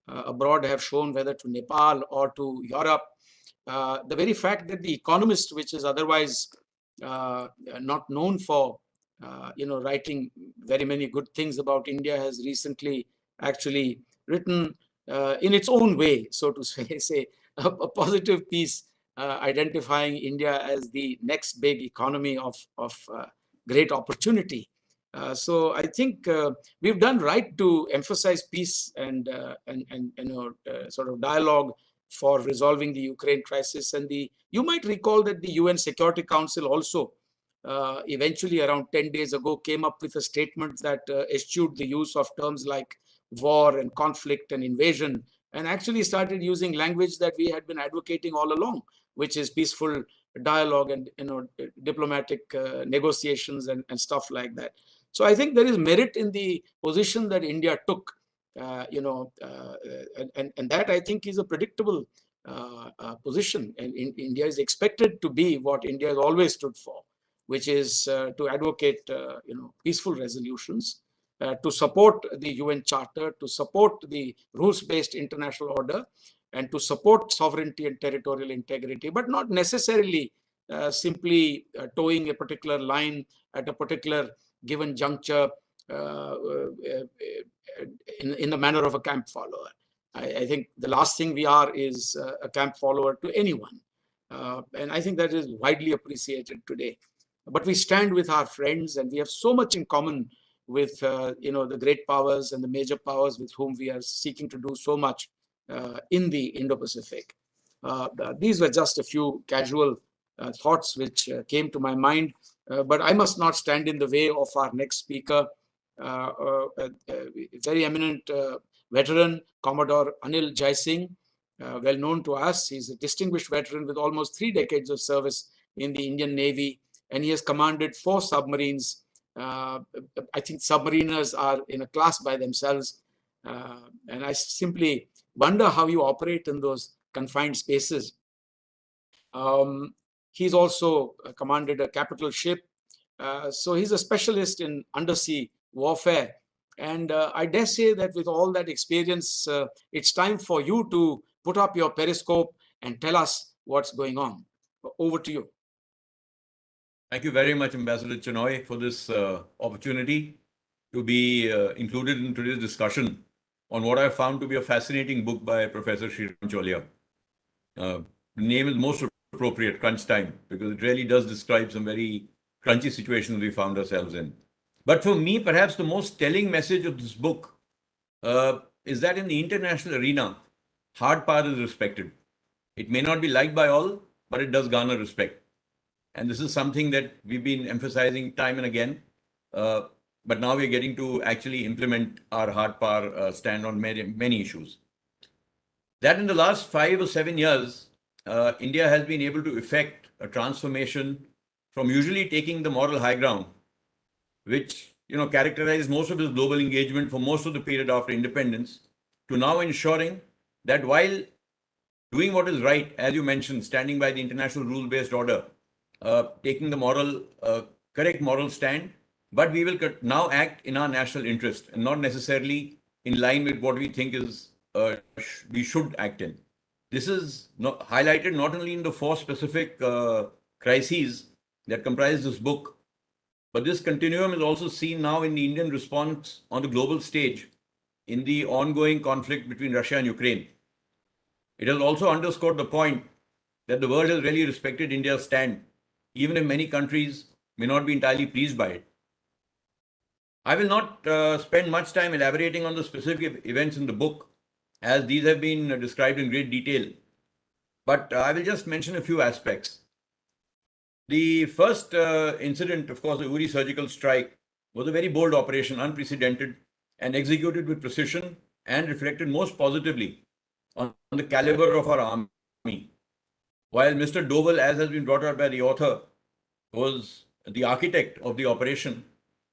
A: abroad have shown, whether to Nepal or to Europe. The very fact that The Economist, which is otherwise not known for writing very many good things about India, has recently actually written in its own way, so to say, a positive piece identifying India as the next big economy of great opportunity. So I think we've done right to emphasize peace and sort of dialogue for resolving the Ukraine crisis. And you might recall that the UN Security Council also eventually around 10 days ago came up with a statement that eschewed the use of terms like war and conflict and invasion and actually started using language that we had been advocating all along, which is peaceful dialogue and diplomatic negotiations and stuff like that. So I think there is merit in the position that India took, and that I think is a predictable position. And India is expected to be what India has always stood for, which is to advocate peaceful resolutions, to support the UN Charter, to support the rules-based international order, and to support sovereignty and territorial integrity, but not necessarily simply towing a particular line at a particular given juncture in the manner of a camp follower. I think the last thing we are is a camp follower to anyone. And I think that is widely appreciated today. But we stand with our friends, and we have so much in common with the great powers and the major powers with whom we are seeking to do so much in the Indo-Pacific. These were just a few casual thoughts which came to my mind, but I must not stand in the way of our next speaker, very eminent veteran, Commodore Anil Singh, well known to us. He's a distinguished veteran with almost 3 decades of service in the Indian Navy, and he has commanded 4 submarines. I think submariners are in a class by themselves, and I simply wonder how you operate in those confined spaces. He's also commanded a capital ship, so he's a specialist in undersea warfare. And I dare say that with all that experience, it's time for you to put up your periscope and tell us what's going on. Over to you.
D: Thank you very much, Ambassador Chaulia, for this opportunity to be included in today's discussion on what I found to be a fascinating book by Professor Sreeram Chaulia. The name is most appropriate, Crunch Time, because it really does describe some very crunchy situations we found ourselves in. But for me, perhaps the most telling message of this book is that in the international arena, hard power is respected. It may not be liked by all, but it does garner respect. And this is something that we've been emphasizing time and again. But now we're getting to actually implement our hard power stand on many issues. That in the last 5 or 7 years, India has been able to effect a transformation from usually taking the moral high ground, which characterized most of its global engagement for most of the period after independence, to now ensuring that while doing what is right, as you mentioned, standing by the international rule-based order, taking the correct moral stand, but we will now act in our national interest and not necessarily in line with what we think is we should act in. This is highlighted not only in the 4 specific crises that comprise this book, but this continuum is also seen now in the Indian response on the global stage in the ongoing conflict between Russia and Ukraine. It has also underscored the point that the world has really respected India's stand, even if many countries may not be entirely pleased by it. I will not spend much time elaborating on the specific events in the book, as these have been described in great detail, but I will just mention a few aspects. The first incident, of course, the Uri surgical strike, was a very bold operation, unprecedented, and executed with precision and reflected most positively on the caliber of our army. While Mr. Doval, as has been brought out by the author, was the architect of the operation,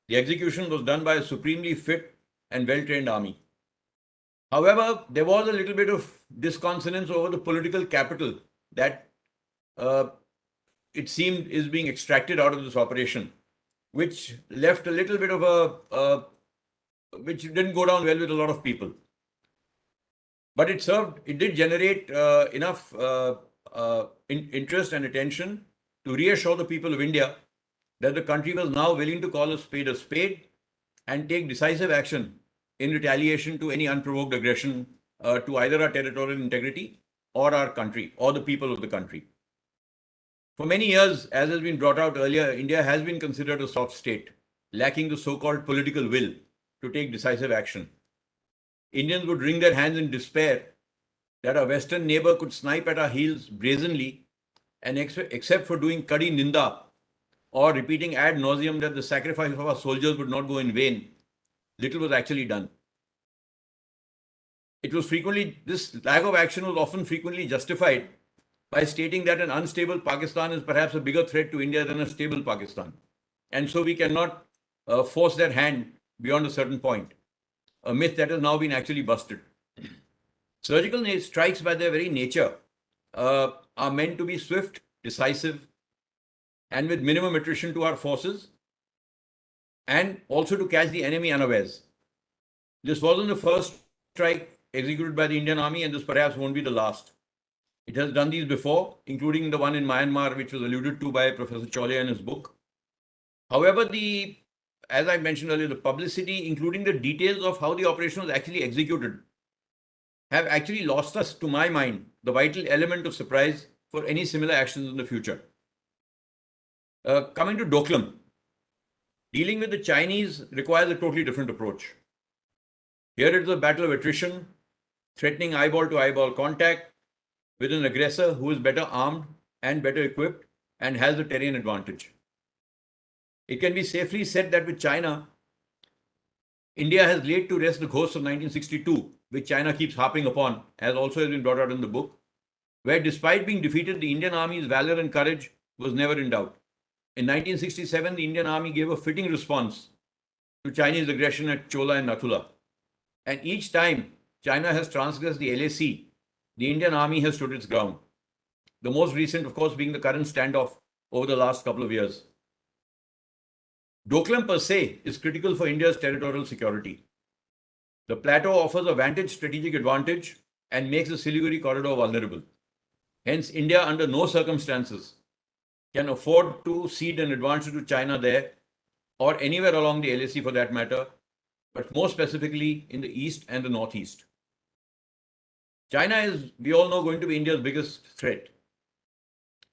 D: the execution was done by a supremely fit and well-trained army. However, there was a little bit of disconsonance over the political capital that it seemed is being extracted out of this operation, which left a little bit of which didn't go down well with a lot of people. But it did generate enough interest and attention to reassure the people of India that the country was now willing to call a spade and take decisive action in retaliation to any unprovoked aggression to either our territorial integrity or our country or the people of the country. For many years, as has been brought out earlier, India has been considered a soft state, lacking the so-called political will to take decisive action. Indians would wring their hands in despair that a Western neighbor could snipe at our heels brazenly, and except for doing kadi ninda or repeating ad nauseum that the sacrifice of our soldiers would not go in vain, little was actually done. this lack of action was often frequently justified by stating that an unstable Pakistan is perhaps a bigger threat to India than a stable Pakistan. And so we cannot force that hand beyond a certain point, a myth that has now been actually busted. Surgical strikes by their very nature are meant to be swift, decisive, and with minimum attrition to our forces, and also to catch the enemy unawares. This wasn't the first strike executed by the Indian Army, and this perhaps won't be the last. It has done these before, including the one in Myanmar, which was alluded to by Professor Chaulia in his book. However, as I mentioned earlier, the publicity, including the details of how the operation was actually executed, have actually lost us, to my mind, the vital element of surprise for any similar actions in the future. Coming to Doklam, dealing with the Chinese requires a totally different approach. Here it is a battle of attrition, threatening eyeball to eyeball contact with an aggressor who is better armed and better equipped and has the terrain advantage. It can be safely said that with China, India has laid to rest the ghosts of 1962, which China keeps harping upon, as also has been brought out in the book, where despite being defeated, the Indian Army's valor and courage was never in doubt. In 1967, the Indian Army gave a fitting response to Chinese aggression at Chola and Nathula. And each time China has transgressed the LAC, the Indian Army has stood its ground. The most recent, of course, being the current standoff over the last couple of years. Doklam per se is critical for India's territorial security. The plateau offers a vantage strategic advantage and makes the Siliguri corridor vulnerable. Hence, India under no circumstances can afford to cede an advantage to China there or anywhere along the LAC for that matter, but more specifically in the east and the northeast. China is, we all know, going to be India's biggest threat.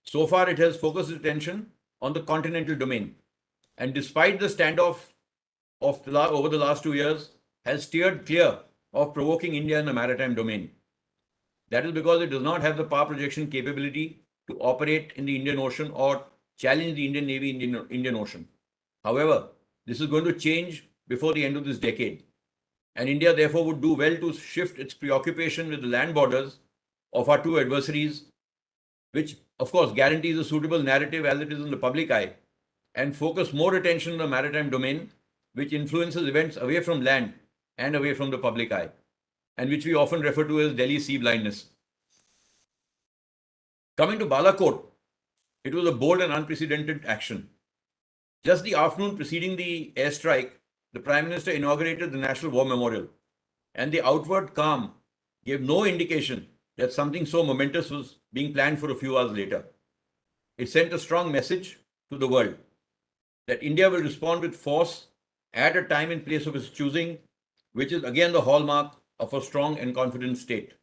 D: So far, it has focused its attention on the continental domain. And despite the standoff over the last 2 years, has steered clear of provoking India in the maritime domain. That is because it does not have the power projection capability to operate in the Indian Ocean or challenge the Indian Navy in the Indian Ocean. However, this is going to change before the end of this decade. And India therefore would do well to shift its preoccupation with the land borders of our two adversaries, which of course guarantees a suitable narrative as it is in the public eye, and focus more attention on the maritime domain, which influences events away from land and away from the public eye, and which we often refer to as Delhi sea blindness. Coming to Balakot, it was a bold and unprecedented action. Just the afternoon preceding the airstrike, the Prime Minister inaugurated the National War Memorial, and the outward calm gave no indication that something so momentous was being planned for a few hours later. It sent a strong message to the world that India will respond with force at a time and place of its choosing, which is again the hallmark of a strong and confident state.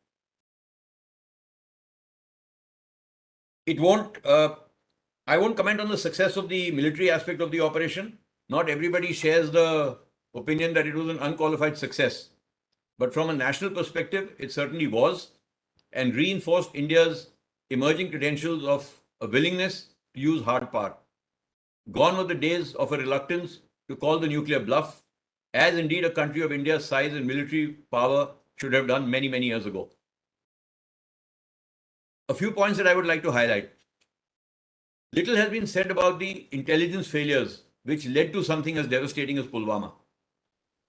D: I won't comment on the success of the military aspect of the operation. Not everybody shares the opinion that it was an unqualified success. But from a national perspective, it certainly was, and reinforced India's emerging credentials of a willingness to use hard power. Gone were the days of a reluctance to call the nuclear bluff, as indeed a country of India's size and military power should have done many, many years ago. A few points that I would like to highlight. Little has been said about the intelligence failures which led to something as devastating as Pulwama.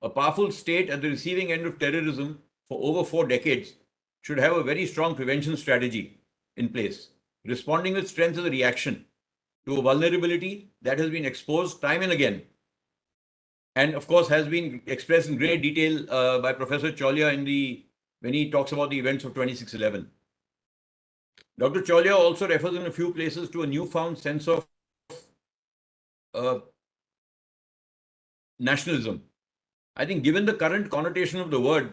D: A powerful state at the receiving end of terrorism for over 4 decades should have a very strong prevention strategy in place, responding with strength as a reaction to a vulnerability that has been exposed time and again, and of course has been expressed in great detail by Professor Chaulia when he talks about the events of 26/11. Dr. Chaulia also refers in a few places to a newfound sense of nationalism. I think given the current connotation of the word,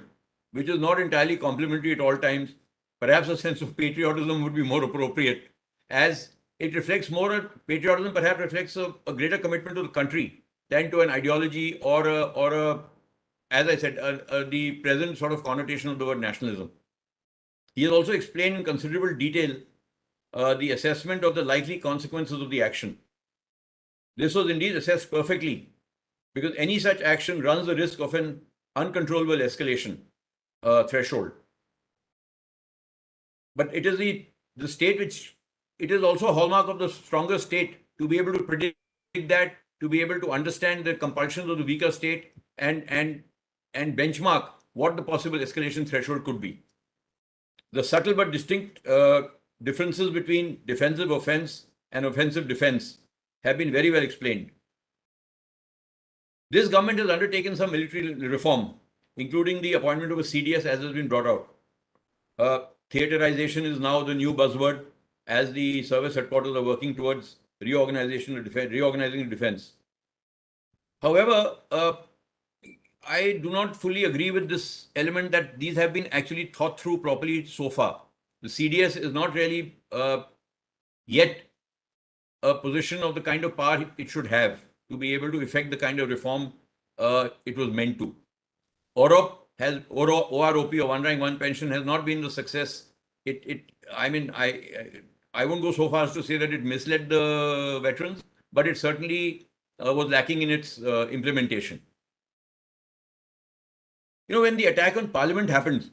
D: which is not entirely complimentary at all times, perhaps a sense of patriotism would be more appropriate, as it reflects more, patriotism perhaps reflects a greater commitment to the country than to an ideology or as I said, the present sort of connotation of the word nationalism. He has also explained in considerable detail the assessment of the likely consequences of the action. This was indeed assessed perfectly, because any such action runs the risk of an uncontrollable escalation, threshold. But it is the state which, it is also a hallmark of the stronger state to be able to predict that, to be able to understand the compulsions of the weaker state and benchmark what the possible escalation threshold could be. The subtle but distinct differences between defensive offense and offensive defense have been very well explained. This government has undertaken some military reform, including the appointment of a CDS, as has been brought out. Theaterization is now the new buzzword, as the service headquarters are working towards reorganizing the defense. However, I do not fully agree with this element that these have been actually thought through properly so far. The CDS is not really yet a position of the kind of power it should have to be able to effect the kind of reform it was meant to. OROP has OROP, or one rank, one pension, has not been the success. I won't go so far as to say that it misled the veterans, but it certainly was lacking in its implementation. You know, when the attack on Parliament happened,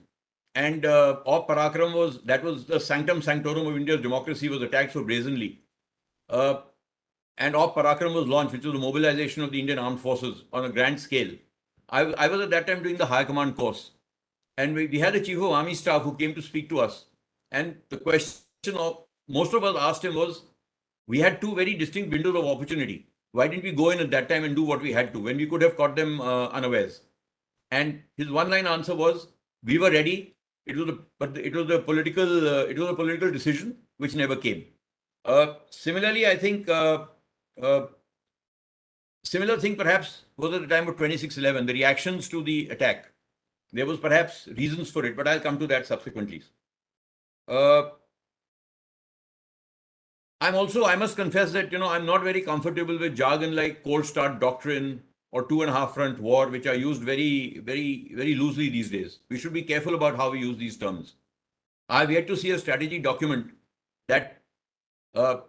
D: and Op Parakram was the sanctum sanctorum of India's democracy, was attacked so brazenly. And Op Parakram was launched, which was the mobilization of the Indian armed forces on a grand scale. I was at that time doing the high command course, and we had a chief of army staff who came to speak to us. And the question of most of us asked him was, we had two very distinct windows of opportunity. Why didn't we go in at that time and do what we had to, when we could have caught them unawares? And his one-line answer was, we were ready. It was a political decision which never came. Similarly, I think similar thing perhaps was at the time of 26/11, the reactions to the attack. There was perhaps reasons for it, but I'll come to that subsequently. I must confess that, I'm not very comfortable with jargon like cold start doctrine or 2.5 front war, which are used very, very, very loosely these days. We should be careful about how we use these terms. I've yet to see a strategy document that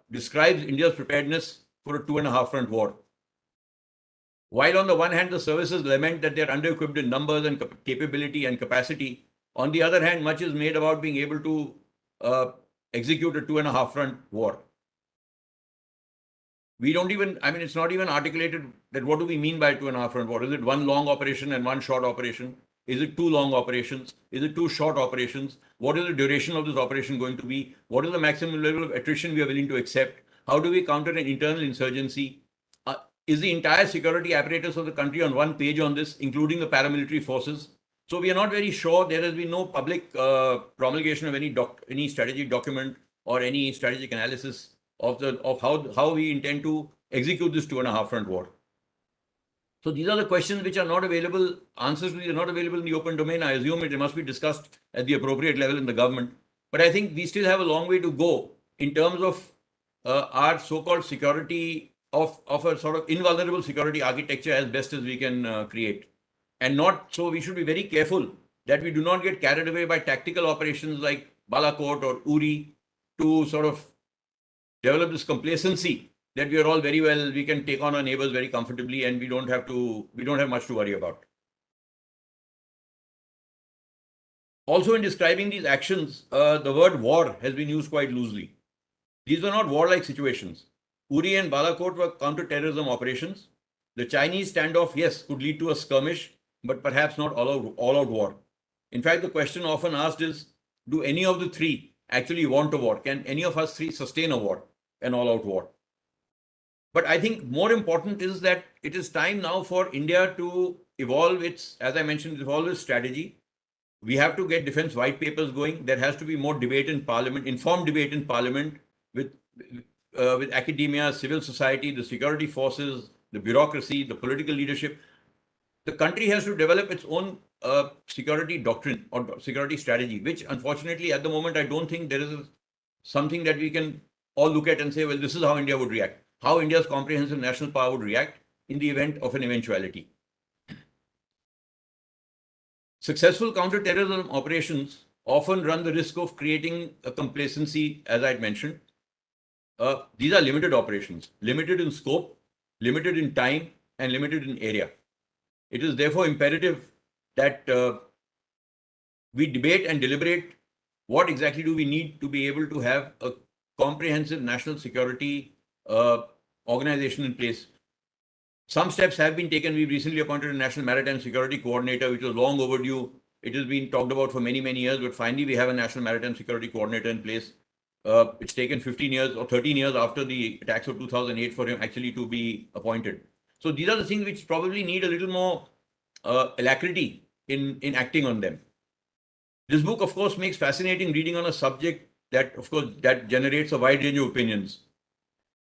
D: describes India's preparedness for a 2.5 front war. While on the one hand, the services lament that they're under-equipped in numbers and capability and capacity, on the other hand, much is made about being able to execute a 2.5 front war. We don't even, it's not even articulated that what do we mean by 2.5 front war? Is it one long operation and one short operation? Is it 2 long operations? Is it 2 short operations? What is the duration of this operation going to be? What is the maximum level of attrition we are willing to accept? How do we counter an internal insurgency? Is the entire security apparatus of the country on one page on this, including the paramilitary forces? So we are not very sure. There has been no public promulgation of any strategy document or any strategic analysis of how we intend to execute this 2.5 front war. So these are the questions which are not available. Answers to these are not available in the open domain. I assume it must be discussed at the appropriate level in the government. But I think we still have a long way to go in terms of our so-called security of a sort of invulnerable security architecture as best as we can create. And not so we should be very careful that we do not get carried away by tactical operations like Balakot or Uri to sort of develop this complacency that we are all very well, we can take on our neighbors very comfortably and we don't have much to worry about. Also, in describing these actions, the word war has been used quite loosely. These were not warlike situations. Uri and Balakot were counter-terrorism operations. The Chinese standoff, yes, could lead to a skirmish, but perhaps not all-out war. In fact, the question often asked is, do any of the three actually want a war? Can any of us three sustain a war, an all-out war? But I think more important is that it is time now for India to evolve its, as I mentioned, evolve its strategy. We have to get defense white papers going. There has to be more debate in Parliament, informed debate in Parliament with academia, civil society, the security forces, the bureaucracy, the political leadership. The country has to develop its own security doctrine or security strategy, which unfortunately at the moment I don't think there is something that we can all look at and say, well, this is how India would react, how India's comprehensive national power would react in the event of an eventuality. Successful counter-terrorism operations often run the risk of creating a complacency, as I had mentioned. These are limited operations, limited in scope, limited in time, and limited in area. It is therefore imperative that we debate and deliberate what exactly do we need to be able to have a comprehensive national security organization in place. Some steps have been taken. We recently appointed a National Maritime Security Coordinator, which was long overdue. It has been talked about for many, many years, but finally we have a National Maritime Security Coordinator in place. It's taken 15 years or 13 years after the attacks of 2008 for him actually to be appointed. So these are the things which probably need a little more alacrity in acting on them. This book, of course, makes fascinating reading on a subject that, of course, that generates a wide range of opinions.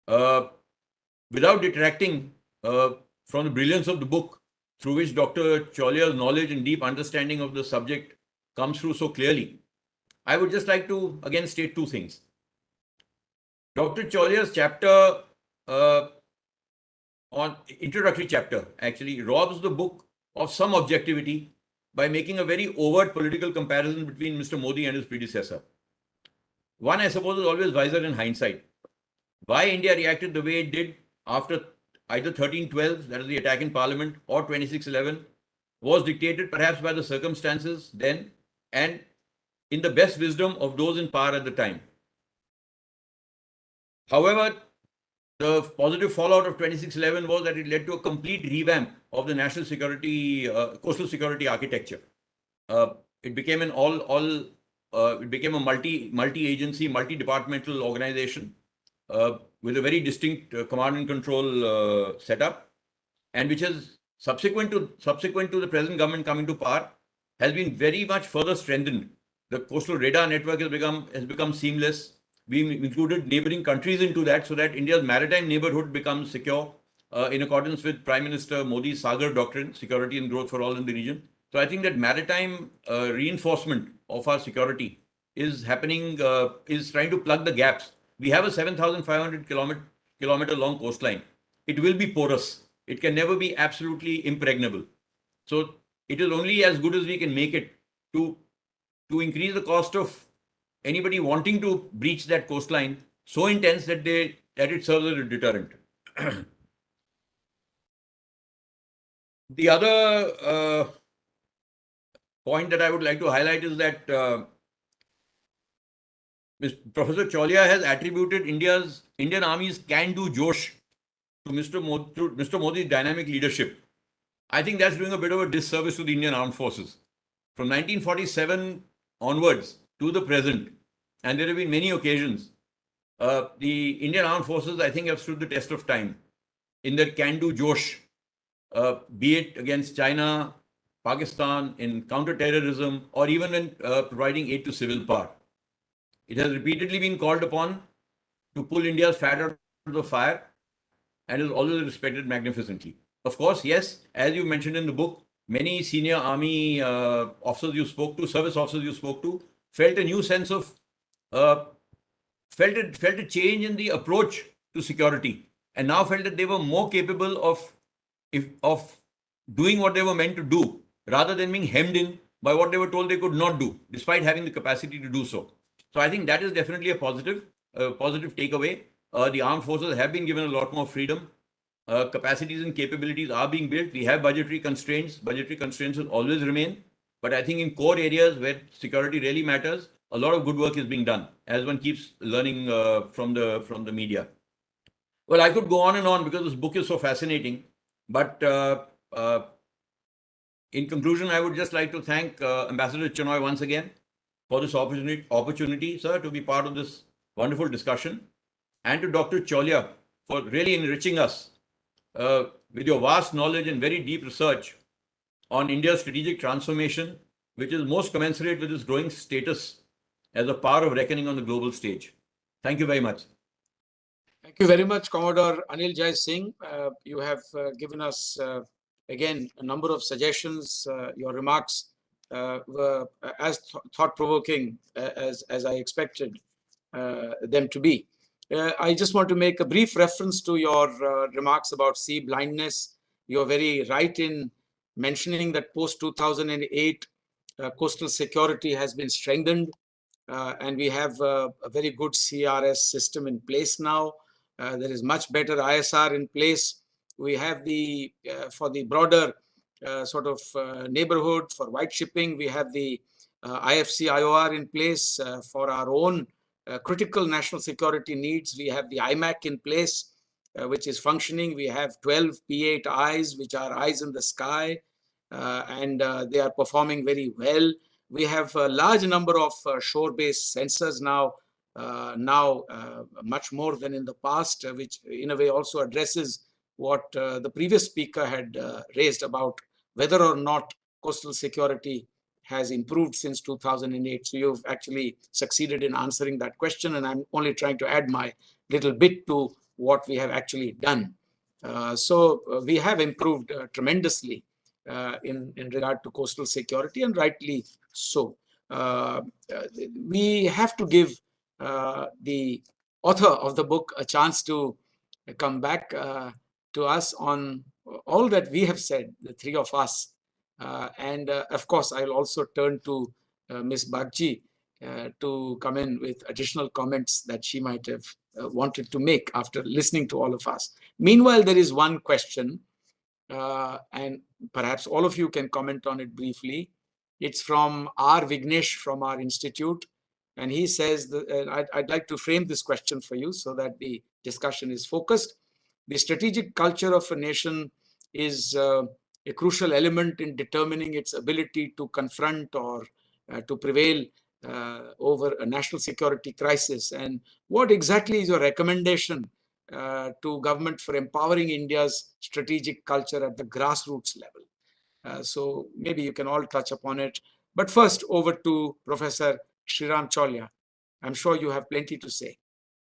D: Without detracting from the brilliance of the book, through which Dr. Chaulia's knowledge and deep understanding of the subject comes through so clearly, I would just like to again state two things. Dr. Chaulia's chapter on introductory chapter actually robs the book of some objectivity by making a very overt political comparison between Mr. Modi and his predecessor. One, I suppose, is always wiser in hindsight. Why India reacted the way it did after either 1312, that is the attack in Parliament, or 2611, was dictated perhaps by the circumstances then and in the best wisdom of those in power at the time. However, the positive fallout of 2611 was that it led to a complete revamp of the national security, coastal security architecture. It became an it became a multi-agency, multi-departmental organization with a very distinct command and control setup, and which has subsequent to the present government coming to power has been very much further strengthened. The coastal radar network has become seamless. We included neighboring countries into that so that India's maritime neighborhood becomes secure in accordance with Prime Minister Modi's Sagar doctrine, security and growth for all in the region. So I think that maritime reinforcement of our security is happening, is trying to plug the gaps. We have a 7,500 kilometer long coastline. It will be porous. It can never be absolutely impregnable. So it is only as good as we can make it to increase the cost of anybody wanting to breach that coastline so intense that it serves as a deterrent. The other point that I would like to highlight is that Professor Chaulia has attributed Indian Army's can-do Josh to Mr. Modi's dynamic leadership. I think that's doing a bit of a disservice to the Indian Armed Forces. From 1947 onwards to the present, and there have been many occasions, the Indian Armed Forces, I think, have stood the test of time in their can-do Josh, be it against China, Pakistan, in counter-terrorism, or even in providing aid to civil power. It has repeatedly been called upon to pull India's fat out of the fire and is always respected magnificently. Of course, yes, as you mentioned in the book, many senior army officers you spoke to, service officers you spoke to, felt a new sense of, felt a change in the approach to security, and now felt that they were more capable of doing what they were meant to do, rather than being hemmed in by what they were told they could not do, despite having the capacity to do so. So I think that is definitely a positive takeaway. The armed forces have been given a lot more freedom. Capacities and capabilities are being built. We have budgetary constraints. Budgetary constraints will always remain. But I think in core areas where security really matters, a lot of good work is being done, as one keeps learning from the media. Well, I could go on and on because this book is so fascinating. But in conclusion, I would just like to thank Ambassador Chinoy once again for this opportunity, sir, to be part of this wonderful discussion, and to Dr. Chaulia for really enriching us with your vast knowledge and very deep research on India's strategic transformation, which is most commensurate with its growing status as a power of reckoning on the global stage. Thank you very much.
A: Thank you very much, Commodore Anil Jai Singh. You have given us, again, a number of suggestions. Your remarks were as thought-provoking as I expected them to be. I just want to make a brief reference to your remarks about sea blindness. You're very right in mentioning that post-2008 coastal security has been strengthened, and we have a very good CRS system in place now. There is much better ISR in place. We have for the broader sort of neighborhood, for white shipping, we have the IFC IOR in place for our own critical national security needs. We have the IMAC in place, which is functioning. We have 12 P8 eyes, which are eyes in the sky, and they are performing very well. We have a large number of shore-based sensors now, much more than in the past, which in a way also addresses what the previous speaker had raised about whether or not coastal security has improved since 2008. So you've actually succeeded in answering that question, and I'm only trying to add my little bit to what we have actually done. So we have improved tremendously in regard to coastal security, and rightly so. We have to give the author of the book a chance to come back to us on all that we have said, the three of us. And of course, I'll also turn to Ms. Bagchi to come in with additional comments that she might have wanted to make after listening to all of us. Meanwhile, there is one question, and perhaps all of you can comment on it briefly. It's from R. Vignesh from our institute. And he says, I'd like to frame this question for you so that the discussion is focused. The strategic culture of a nation is a crucial element in determining its ability to confront or to prevail over a national security crisis. And what exactly is your recommendation to government for empowering India's strategic culture at the grassroots level? So maybe you can all touch upon it. But first, over to Professor Sreeram Chaulia. I'm sure you have plenty to say.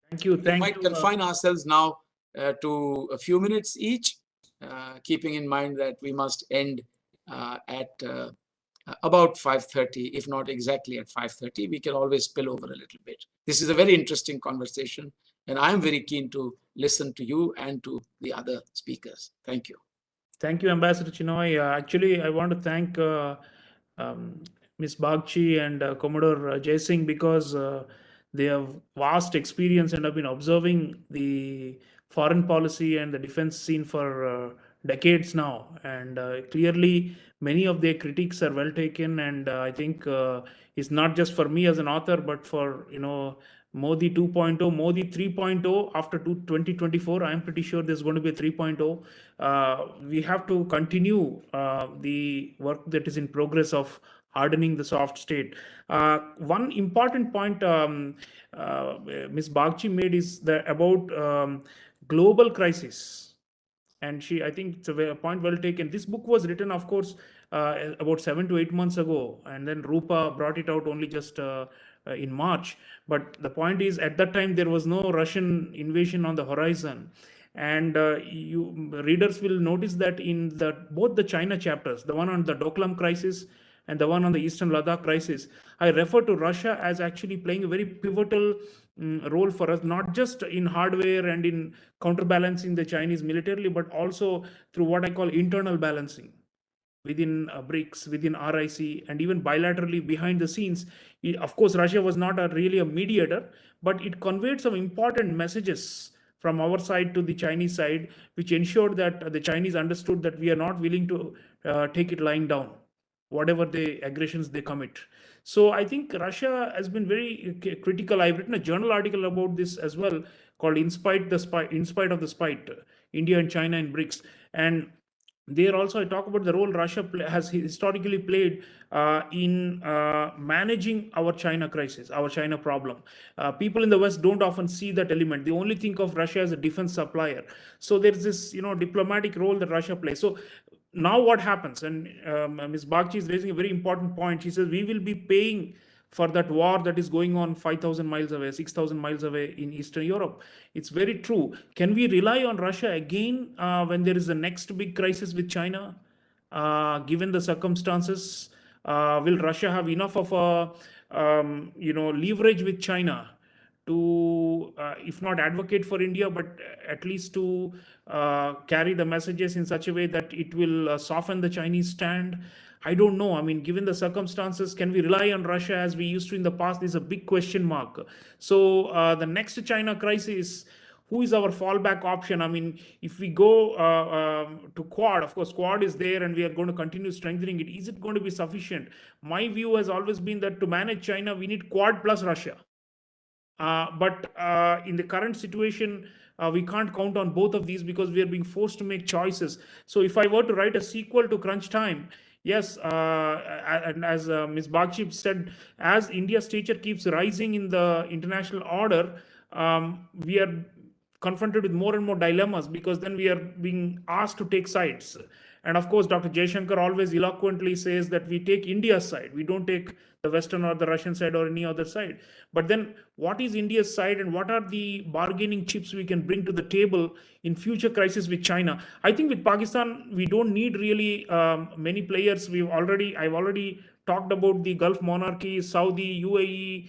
B: Thank you.
A: We might confine ourselves now to a few minutes each, keeping in mind that we must end at about 5:30, if not exactly at 5:30. We can always spill over a little bit. This is a very interesting conversation, and I'm very keen to listen to you and to the other speakers. Thank you.
B: Thank you, Ambassador Chinoy. Actually, I want to thank Ms. Bagchi and Commodore Jai Singh, because they have vast experience and have been observing the foreign policy and the defense scene for decades now. And clearly, many of their critiques are well taken. And I think it's not just for me as an author, but for, Modi 2.0, Modi 3.0 after 2024. I'm pretty sure there's going to be a 3.0. We have to continue the work that is in progress of hardening the soft state. One important point Ms. Bagchi made is about global crisis. And I think it's a point well taken. This book was written, of course, about 7 to 8 months ago. And then Rupa brought it out only just in March. But the point is, at that time, there was no Russian invasion on the horizon. And readers will notice that in both the China chapters, the one on the Doklam crisis and the one on the Eastern Ladakh crisis, I refer to Russia as actually playing a very pivotal role for us, not just in hardware and in counterbalancing the Chinese militarily, but also through what I call internal balancing within BRICS, within RIC, and even bilaterally behind the scenes. Of course, Russia was not really a mediator, but it conveyed some important messages from our side to the Chinese side, which ensured that the Chinese understood that we are not willing to take it lying down, whatever the aggressions they commit. So I think Russia has been very critical. I've written a journal article about this as well, called In Spite of the Spite, India and China in BRICS. And there also I talk about the role Russia has historically played in managing our China crisis, our China problem. People in the West don't often see that element. They only think of Russia as a defense supplier. So there's this, diplomatic role that Russia plays. So now what happens? And Ms. Bagchi is raising a very important point. She says we will be paying for that war that is going on 5,000 miles away, 6,000 miles away in Eastern Europe. It's very true. Can we rely on Russia again when there is the next big crisis with China? Given the circumstances, will Russia have enough of a leverage with China to, if not advocate for India, but at least to carry the messages in such a way that it will soften the Chinese stand? I don't know. I mean, given the circumstances, can we rely on Russia as we used to in the past? This is a big question mark. So the next China crisis, who is our fallback option? I mean, if we go to Quad, of course, Quad is there and we are going to continue strengthening it. Is it going to be sufficient? My view has always been that to manage China, we need Quad plus Russia. But in the current situation, we can't count on both of these because we are being forced to make choices. So if I were to write a sequel to Crunch Time, yes, and as Ms. Bagchi said, as India's stature keeps rising in the international order, we are confronted with more and more dilemmas because then we are being asked to take sides. And of course, Dr. Jaishankar always eloquently says that we take India's side. We don't take the Western or the Russian side or any other side. But then what is India's side and what are the bargaining chips we can bring to the table in future crisis with China? I think with Pakistan, we don't need really many players. I've already talked about the Gulf monarchies, Saudi, UAE,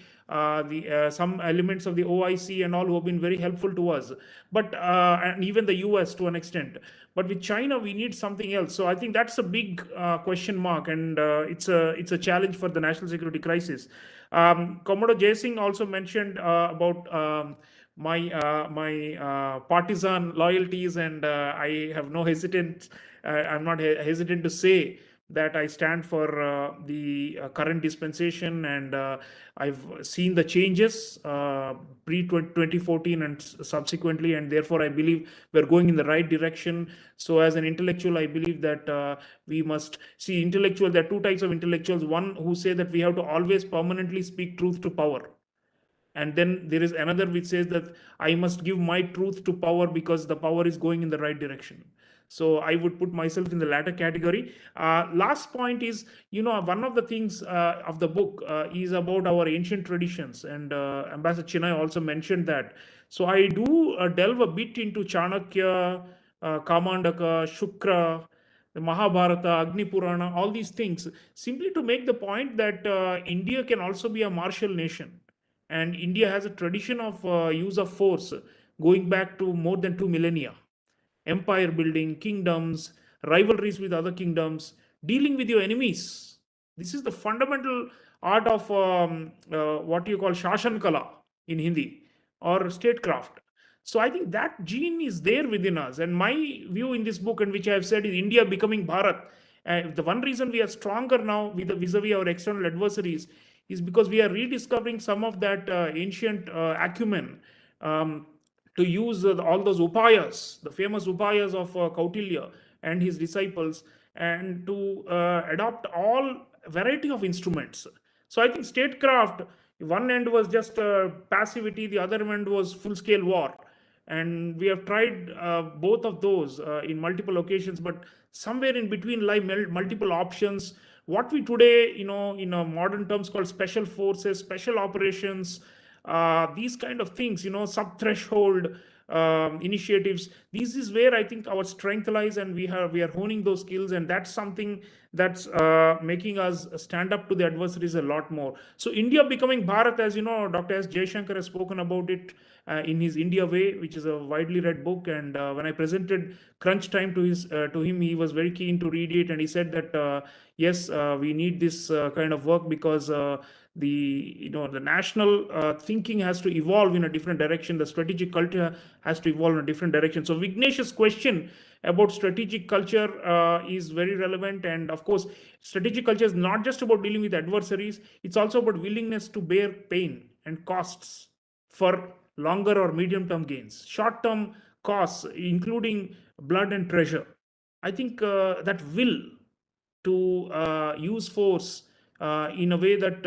B: some elements of the OIC and all who have been very helpful to us, but and even the US to an extent. But with China, we need something else. So I think that's a big question mark, and it's a challenge for the national security crisis. Commodore Jay Singh also mentioned about my partisan loyalties, and I have no hesitant. I'm not hesitant to say that I stand for the current dispensation, and I've seen the changes pre-2014 and subsequently, and therefore I believe we're going in the right direction. So as an intellectual, I believe that we must see intellectual. There are two types of intellectuals. One who say that we have to always permanently speak truth to power. And then there is another which says that I must give my truth to power because the power is going in the right direction. So I would put myself in the latter category. Last point is, one of the things of the book is about our ancient traditions. And Ambassador Chinay also mentioned that. So I do delve a bit into Chanakya, Kamandaka, Shukra, the Mahabharata, Agni Purana, all these things, simply to make the point that India can also be a martial nation. And India has a tradition of use of force going back to more than 2 millennia. Empire building, kingdoms, rivalries with other kingdoms, dealing with your enemies. This is the fundamental art of what you call Shashan Kala in Hindi, or statecraft. So I think that gene is there within us. And my view in this book, and which I have said, is India becoming Bharat. The one reason we are stronger now vis-a-vis our external adversaries is because we are rediscovering some of that ancient acumen. To use all those upayas, the famous upayas of Kautilya and his disciples, and to adopt all variety of instruments. So I think statecraft, one end was just passivity, the other end was full-scale war. And we have tried both of those in multiple occasions, but somewhere in between lie multiple options. What we today, in modern terms called special forces, special operations, these kind of things, sub-threshold initiatives. This is where I think our strength lies, and we are honing those skills, and that's something that's making us stand up to the adversaries a lot more. So India becoming Bharat, as you know, Dr. S. Jaishankar has spoken about it in his India Way, which is a widely read book. And when I presented Crunch Time to him, he was very keen to read it, and he said that yes, we need this kind of work because the national thinking has to evolve in a different direction. The strategic culture has to evolve in a different direction. So Vignesh's question about strategic culture is very relevant. And of course, strategic culture is not just about dealing with adversaries. It's also about willingness to bear pain and costs for longer or medium term gains, short term costs, including blood and treasure. I think that will to use force in a way that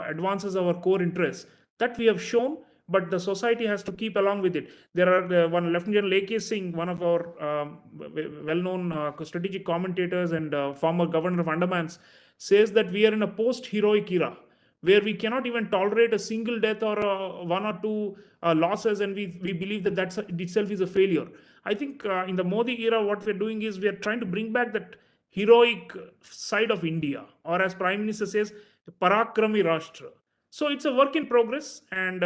B: advances our core interests, that we have shown, but the society has to keep along with it. There are one Lieutenant Leke Singh, one of our well-known strategic commentators and former governor of Andamans, says that we are in a post-heroic era where we cannot even tolerate a single death or one or two losses, and we believe that that itself is a failure. I think in the Modi era, what we're doing is we are trying to bring back that heroic side of India, or as Prime Minister says, Parakrami Rashtra. So it's a work in progress, and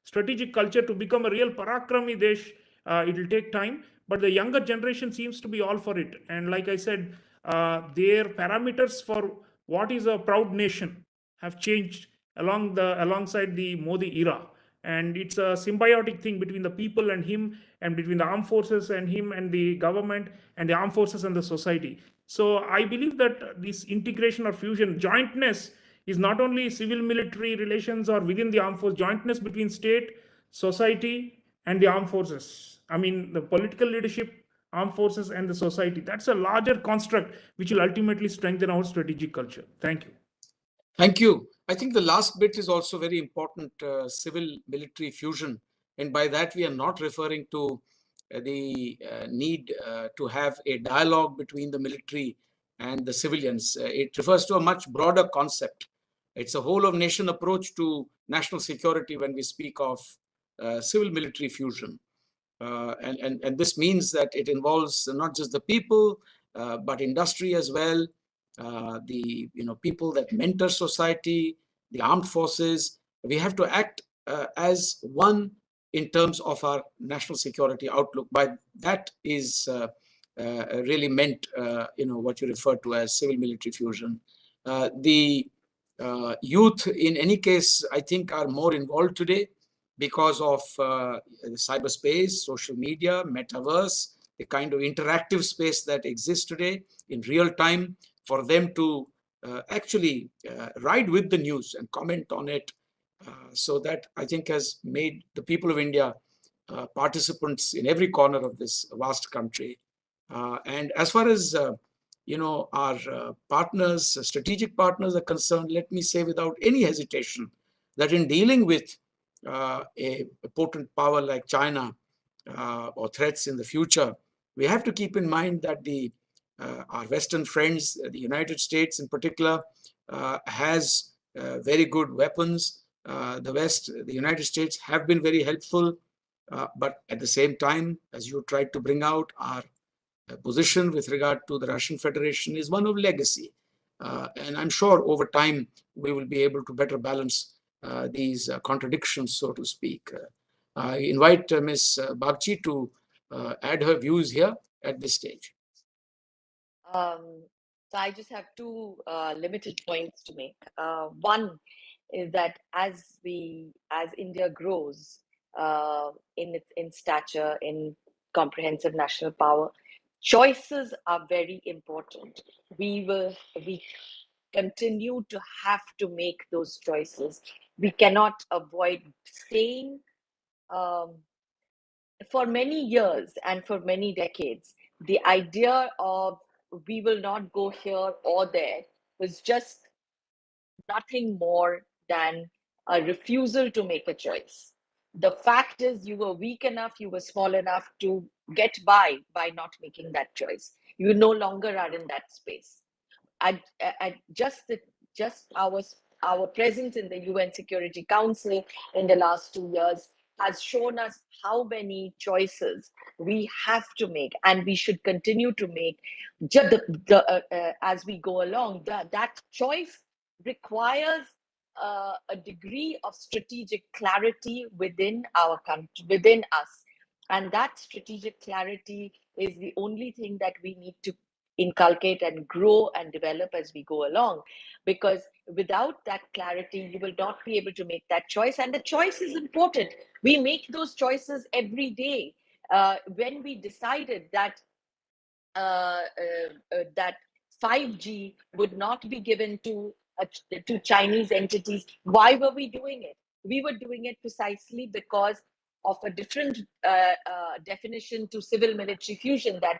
B: strategic culture to become a real Parakrami Desh, it will take time, but the younger generation seems to be all for it. And like I said, their parameters for what is a proud nation have changed alongside the Modi era. And it's a symbiotic thing between the people and him, and between the armed forces and him, and the government, and the armed forces and the society. So I believe that this integration or fusion, jointness, is not only civil military relations or within the armed force, jointness between state, society, and the armed forces. I mean, the political leadership, armed forces, and the society. That's a larger construct which will ultimately strengthen our strategic culture. Thank you.
A: Thank you. I think the last bit is also very important, civil military fusion. And by that, we are not referring to the need to have a dialogue between the military and the civilians. It refers to a much broader concept. It's a whole of nation approach to national security when we speak of civil military fusion. And this means that it involves not just the people, but industry as well, the people that mentor society, the armed forces. We have to act as one in terms of our national security outlook. By that is really meant, what you refer to as civil military fusion. The youth, in any case, I think are more involved today because of cyberspace, social media, metaverse, the kind of interactive space that exists today in real time, for them to actually ride with the news and comment on it. So that, I think, has made the people of India participants in every corner of this vast country. And as far as our partners, strategic partners are concerned, let me say without any hesitation that in dealing with a potent power like China or threats in the future, we have to keep in mind that our Western friends, the United States in particular, has very good weapons. The West, the United States have been very helpful, but at the same time, as you tried to bring out, our position with regard to the Russian Federation is one of legacy. And I'm sure over time, we will be able to better balance these contradictions, so to speak. I invite Ms. Bagchi to add her views here at this stage.
C: So I just have two limited points to make. One is that as India grows in stature, in comprehensive national power, choices are very important. We continue to have to make those choices. We cannot avoid staying. For many years and for many decades, the idea of we will not go here or there was just nothing more than a refusal to make a choice. The fact is, you were weak enough, you were small enough to get by not making that choice. You no longer are in that space. Just our presence in the UN Security Council in the last 2 years has shown us how many choices we have to make, and we should continue to make as we go along. That choice requires a degree of strategic clarity within our country, within us, and that strategic clarity is the only thing that we need to inculcate and grow and develop as we go along, because without that clarity you will not be able to make that choice. And the choice is important. We make those choices every day. When we decided that that 5G would not be given to Chinese entities, why were we doing it? We were doing it precisely because of a different definition to civil military fusion that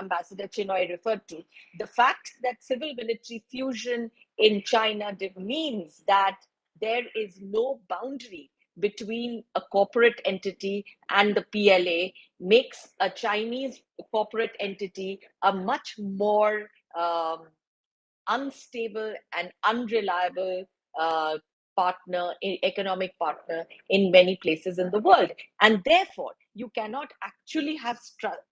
C: Ambassador Chinoy referred to. The fact that civil military fusion in China means that there is no boundary between a corporate entity and the PLA makes a Chinese corporate entity a much more unstable and unreliable economic partner in many places in the world. And therefore, you cannot actually have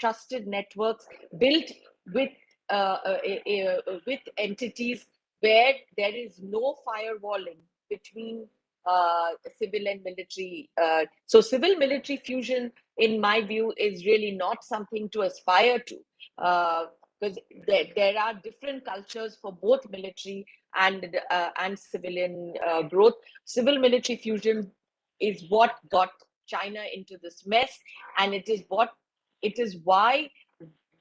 C: trusted networks built with entities where there is no firewalling between civil and military. So civil military fusion, in my view, is really not something to aspire to. Because there are different cultures for both military and civilian growth. Civil military fusion is what got China into this mess, and it is why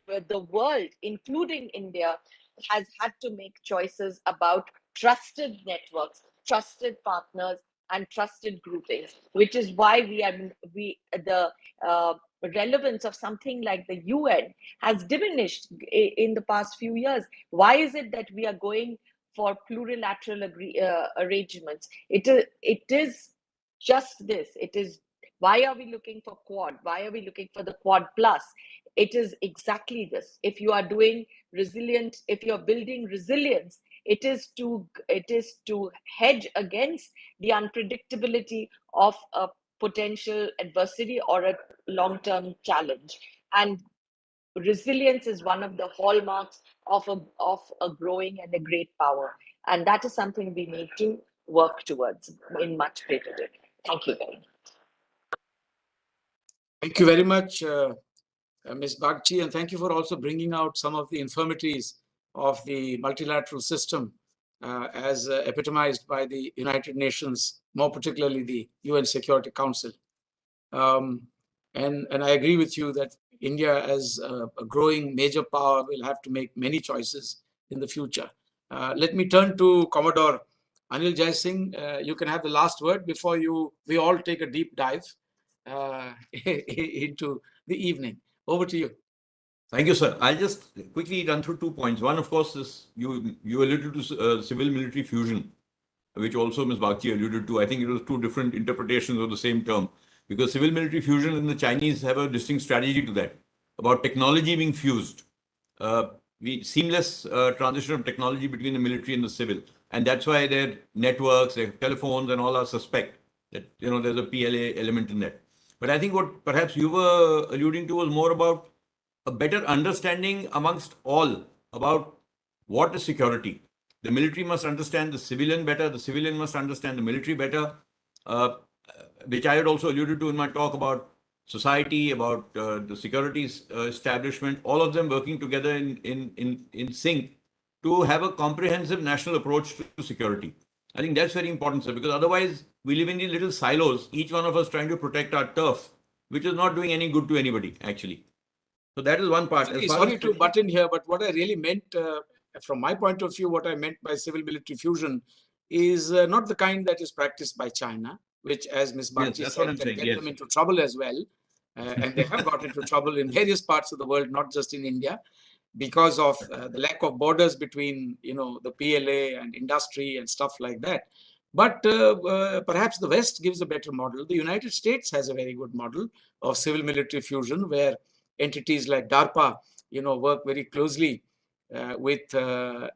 C: the world, including India, has had to make choices about trusted networks, trusted partners, and trusted groupings, which is why the relevance of something like the UN has diminished in the past few years. Why is it that we are going for plurilateral arrangements? It is just this. It is, why are we looking for Quad? Why are we looking for the Quad Plus? It is exactly this. If you are doing resilient, if you're building resilience, it is to hedge against the unpredictability of a potential adversity or a long-term challenge. And resilience is one of the hallmarks of a growing and a great power. And that is something we need to work towards in much greater depth. Thank you very much.
A: Thank you very much, Ms. Bagchi, and thank you for also bringing out some of the infirmities of the multilateral system as epitomized by the United Nations, more particularly the UN Security Council. And I agree with you that India, as a growing major power, will have to make many choices in the future. Let me turn to Commodore Anil Jai Singh. You can have the last word before we all take a deep dive into the evening. Over to you.
D: Thank you, sir. I'll just quickly run through 2 points. One, of course, is you alluded to civil-military fusion, which also Ms. Bagchi alluded to. I think it was 2 different interpretations of the same term, because civil-military fusion and the Chinese have a distinct strategy to that, about technology being fused. Seamless transition of technology between the military and the civil. And that's why their networks, their telephones and all are suspect that, there's a PLA element in that. But I think what perhaps you were alluding to was more about a better understanding amongst all about what is security. The military must understand the civilian better. The civilian must understand the military better, which I had also alluded to in my talk about society, about the security establishment, all of them working together in sync to have a comprehensive national approach to security. I think that's very important, sir, because otherwise we live in these little silos, each one of us trying to protect our turf, which is not doing any good to anybody, actually. So that is one part.
A: Sorry to butt in here, but what I really meant, from my point of view, what I meant by civil-military fusion is not the kind that is practiced by China, which, as Ms. Bagchi said, can get them into trouble as well. And they have got into trouble in various parts of the world, not just in India, because of the lack of borders between, the PLA and industry and stuff like that. But perhaps the West gives a better model. The United States has a very good model of civil-military fusion, where entities like DARPA, work very closely with the,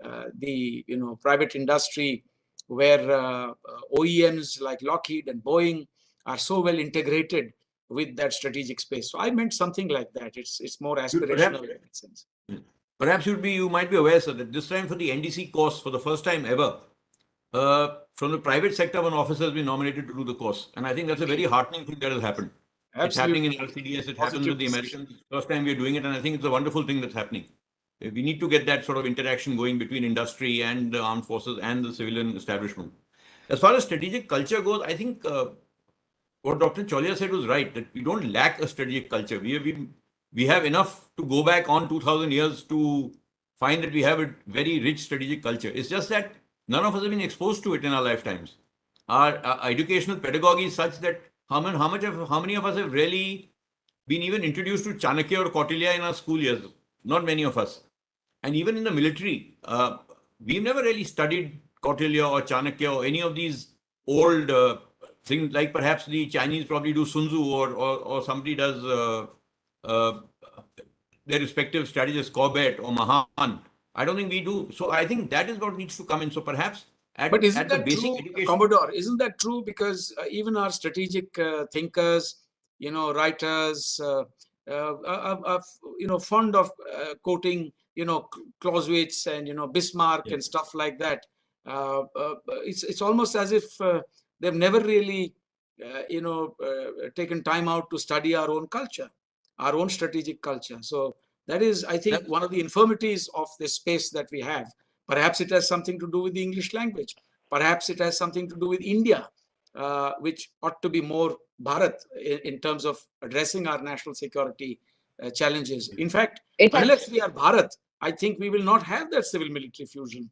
A: private industry, where OEMs like Lockheed and Boeing are so well integrated with that strategic space. So I meant something like that. It's more aspirational in that sense.
D: Perhaps you might be aware, sir, that this time for the NDC course, for the first time ever, from the private sector, one officer has been nominated to do the course. And I think that's a very heartening thing that has happened. Absolutely. It's happening in LCDS, it happens with the Americans. First time we're doing it, and I think it's a wonderful thing that's happening. We need to get that sort of interaction going between industry and the armed forces and the civilian establishment. As far as strategic culture goes, I think what Dr. Chaulia said was right, that we don't lack a strategic culture. We have enough to go back on 2000 years to find that we have a very rich strategic culture. It's just that none of us have been exposed to it in our lifetimes. Our educational pedagogy is such that how many of us have really been even introduced to Chanakya or Kautilya in our school years? Not many of us. And even in the military, we've never really studied Kautilya or Chanakya or any of these old things, like perhaps the Chinese probably do Sun Tzu, or somebody does their respective strategists, Corbett or Mahan. I don't think we do. So I think that is what needs to come in. So perhaps
A: but isn't that true, Commodore? Isn't that true? Because even our strategic thinkers, writers, are fond of quoting, Clausewitz and Bismarck and stuff like that. It's almost as if they've never really, taken time out to study our own culture, our own strategic culture. So that is, I think, one of the infirmities of this space that we have. Perhaps it has something to do with the English language. Perhaps it has something to do with India, which ought to be more Bharat in terms of addressing our national security challenges. In fact, unless we are Bharat, I think we will not have that civil-military fusion.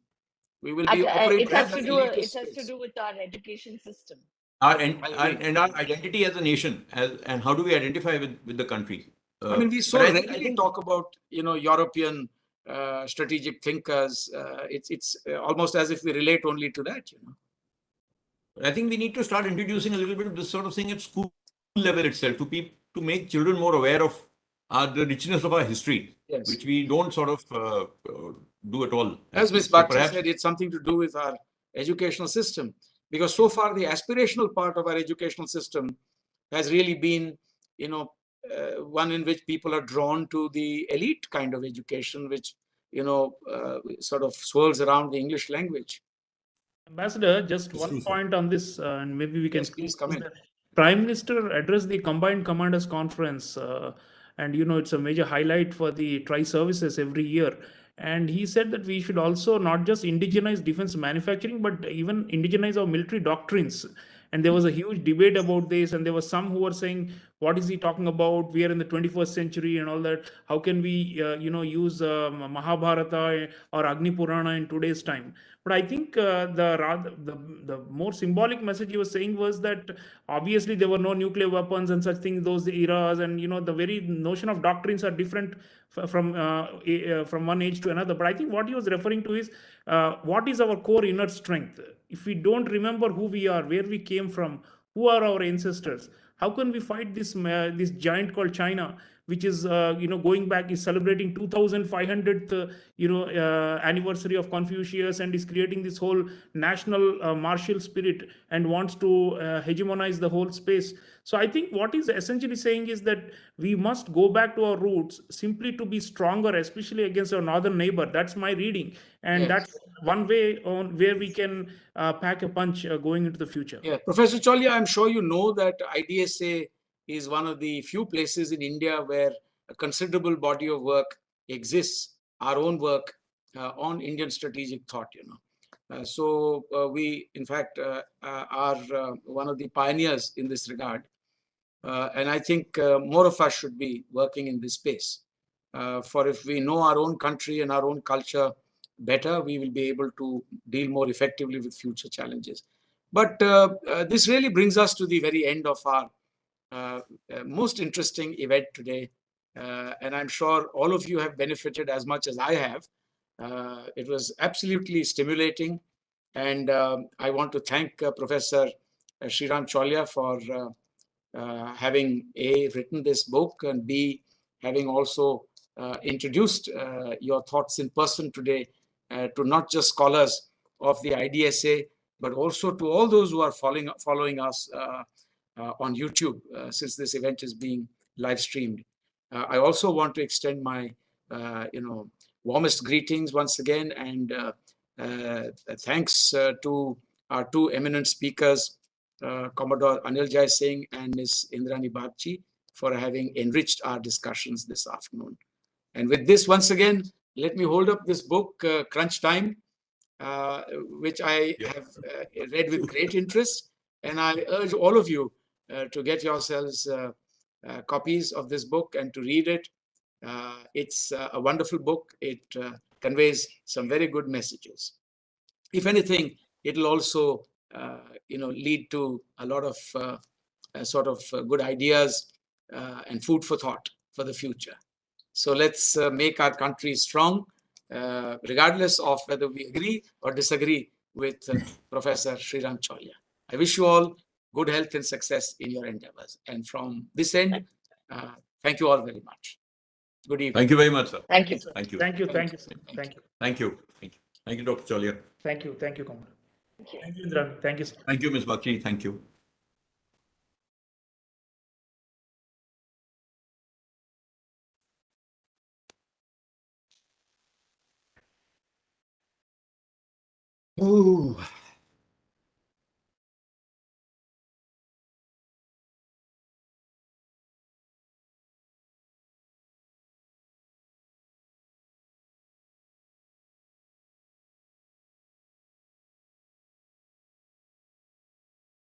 A: We will be operating
C: it has
A: as
C: to
A: an
C: do.
A: elitist
C: It has to
A: space.
C: do with our education system.
D: Our identity as a nation, and how do we identify with the country?
A: I mean, we so rarely talk about, European strategic thinkers. It's almost as if we relate only to that.
D: I think we need to start introducing a little bit of this sort of thing at school level itself to make children more aware of the richness of our history,
A: Yes.
D: which we don't sort of do at all.
A: As Ms. Bagchi said, it's something to do with our educational system, because so far the aspirational part of our educational system has really been, one in which people are drawn to the elite kind of education, which, sort of swirls around the English language.
B: Ambassador, just one point on this, and maybe we can.
A: Yes, please come in.
B: Prime Minister addressed the Combined Commanders Conference, and it's a major highlight for the tri-services every year. And he said that we should also not just indigenize defense manufacturing, but even indigenize our military doctrines. And there was a huge debate about this, and there were some who were saying, what is he talking about? We are in the 21st century and all that. How can we, use Mahabharata or Agni Purana in today's time? But I think the more symbolic message he was saying was that obviously there were no nuclear weapons and such things those eras, and the very notion of doctrines are different from one age to another. But I think what he was referring to is what is our core inner strength. If we don't remember who we are, where we came from, who are our ancestors, how can we fight this giant called China, which is going back, is celebrating 2500th anniversary of Confucius, and is creating this whole national martial spirit and wants to hegemonize the whole space. So I think what he's essentially saying is that we must go back to our roots simply to be stronger, especially against our northern neighbor. That's my reading, and that's one way on where we can pack a punch going into the future.
A: Yeah, Professor Chaulia, I'm sure you know that IDSA is one of the few places in India where a considerable body of work exists, our own work on Indian strategic thought, So we, in fact, are one of the pioneers in this regard. And I think more of us should be working in this space. For if we know our own country and our own culture better, we will be able to deal more effectively with future challenges. But this really brings us to the very end of our most interesting event today. And I'm sure all of you have benefited as much as I have. It was absolutely stimulating. And I want to thank Professor Sreeram Chaulia for having A, written this book, and B, having also introduced your thoughts in person today to not just scholars of the IDSA, but also to all those who are following us on YouTube, since this event is being live streamed. I also want to extend my warmest greetings once again, and thanks to our two eminent speakers, Commodore Anil Singh and Ms. Indrani Bagchi, for having enriched our discussions this afternoon. And with this, once again, let me hold up this book, Crunch Time, which I have read with great interest. And I urge all of you to get yourselves copies of this book and to read it. It's a wonderful book. It conveys some very good messages. If anything, it'll also lead to a lot of good ideas and food for thought for the future. So let's make our country strong, regardless of whether we agree or disagree with Professor Sreeram Chaulia. I wish you all good health and success in your endeavors. And from this end, thank you all very much. Good evening.
D: Thank you very much, sir.
C: Thank you.
D: Thank you.
B: Thank you. Thank you. Thank you.
D: Thank you. Thank you, Dr. Chaulia.
B: Thank you. Thank you, Commander. Thank you, Indrani. Thank you, sir.
D: Thank you, Ms. Bagchi. Thank you. Oh.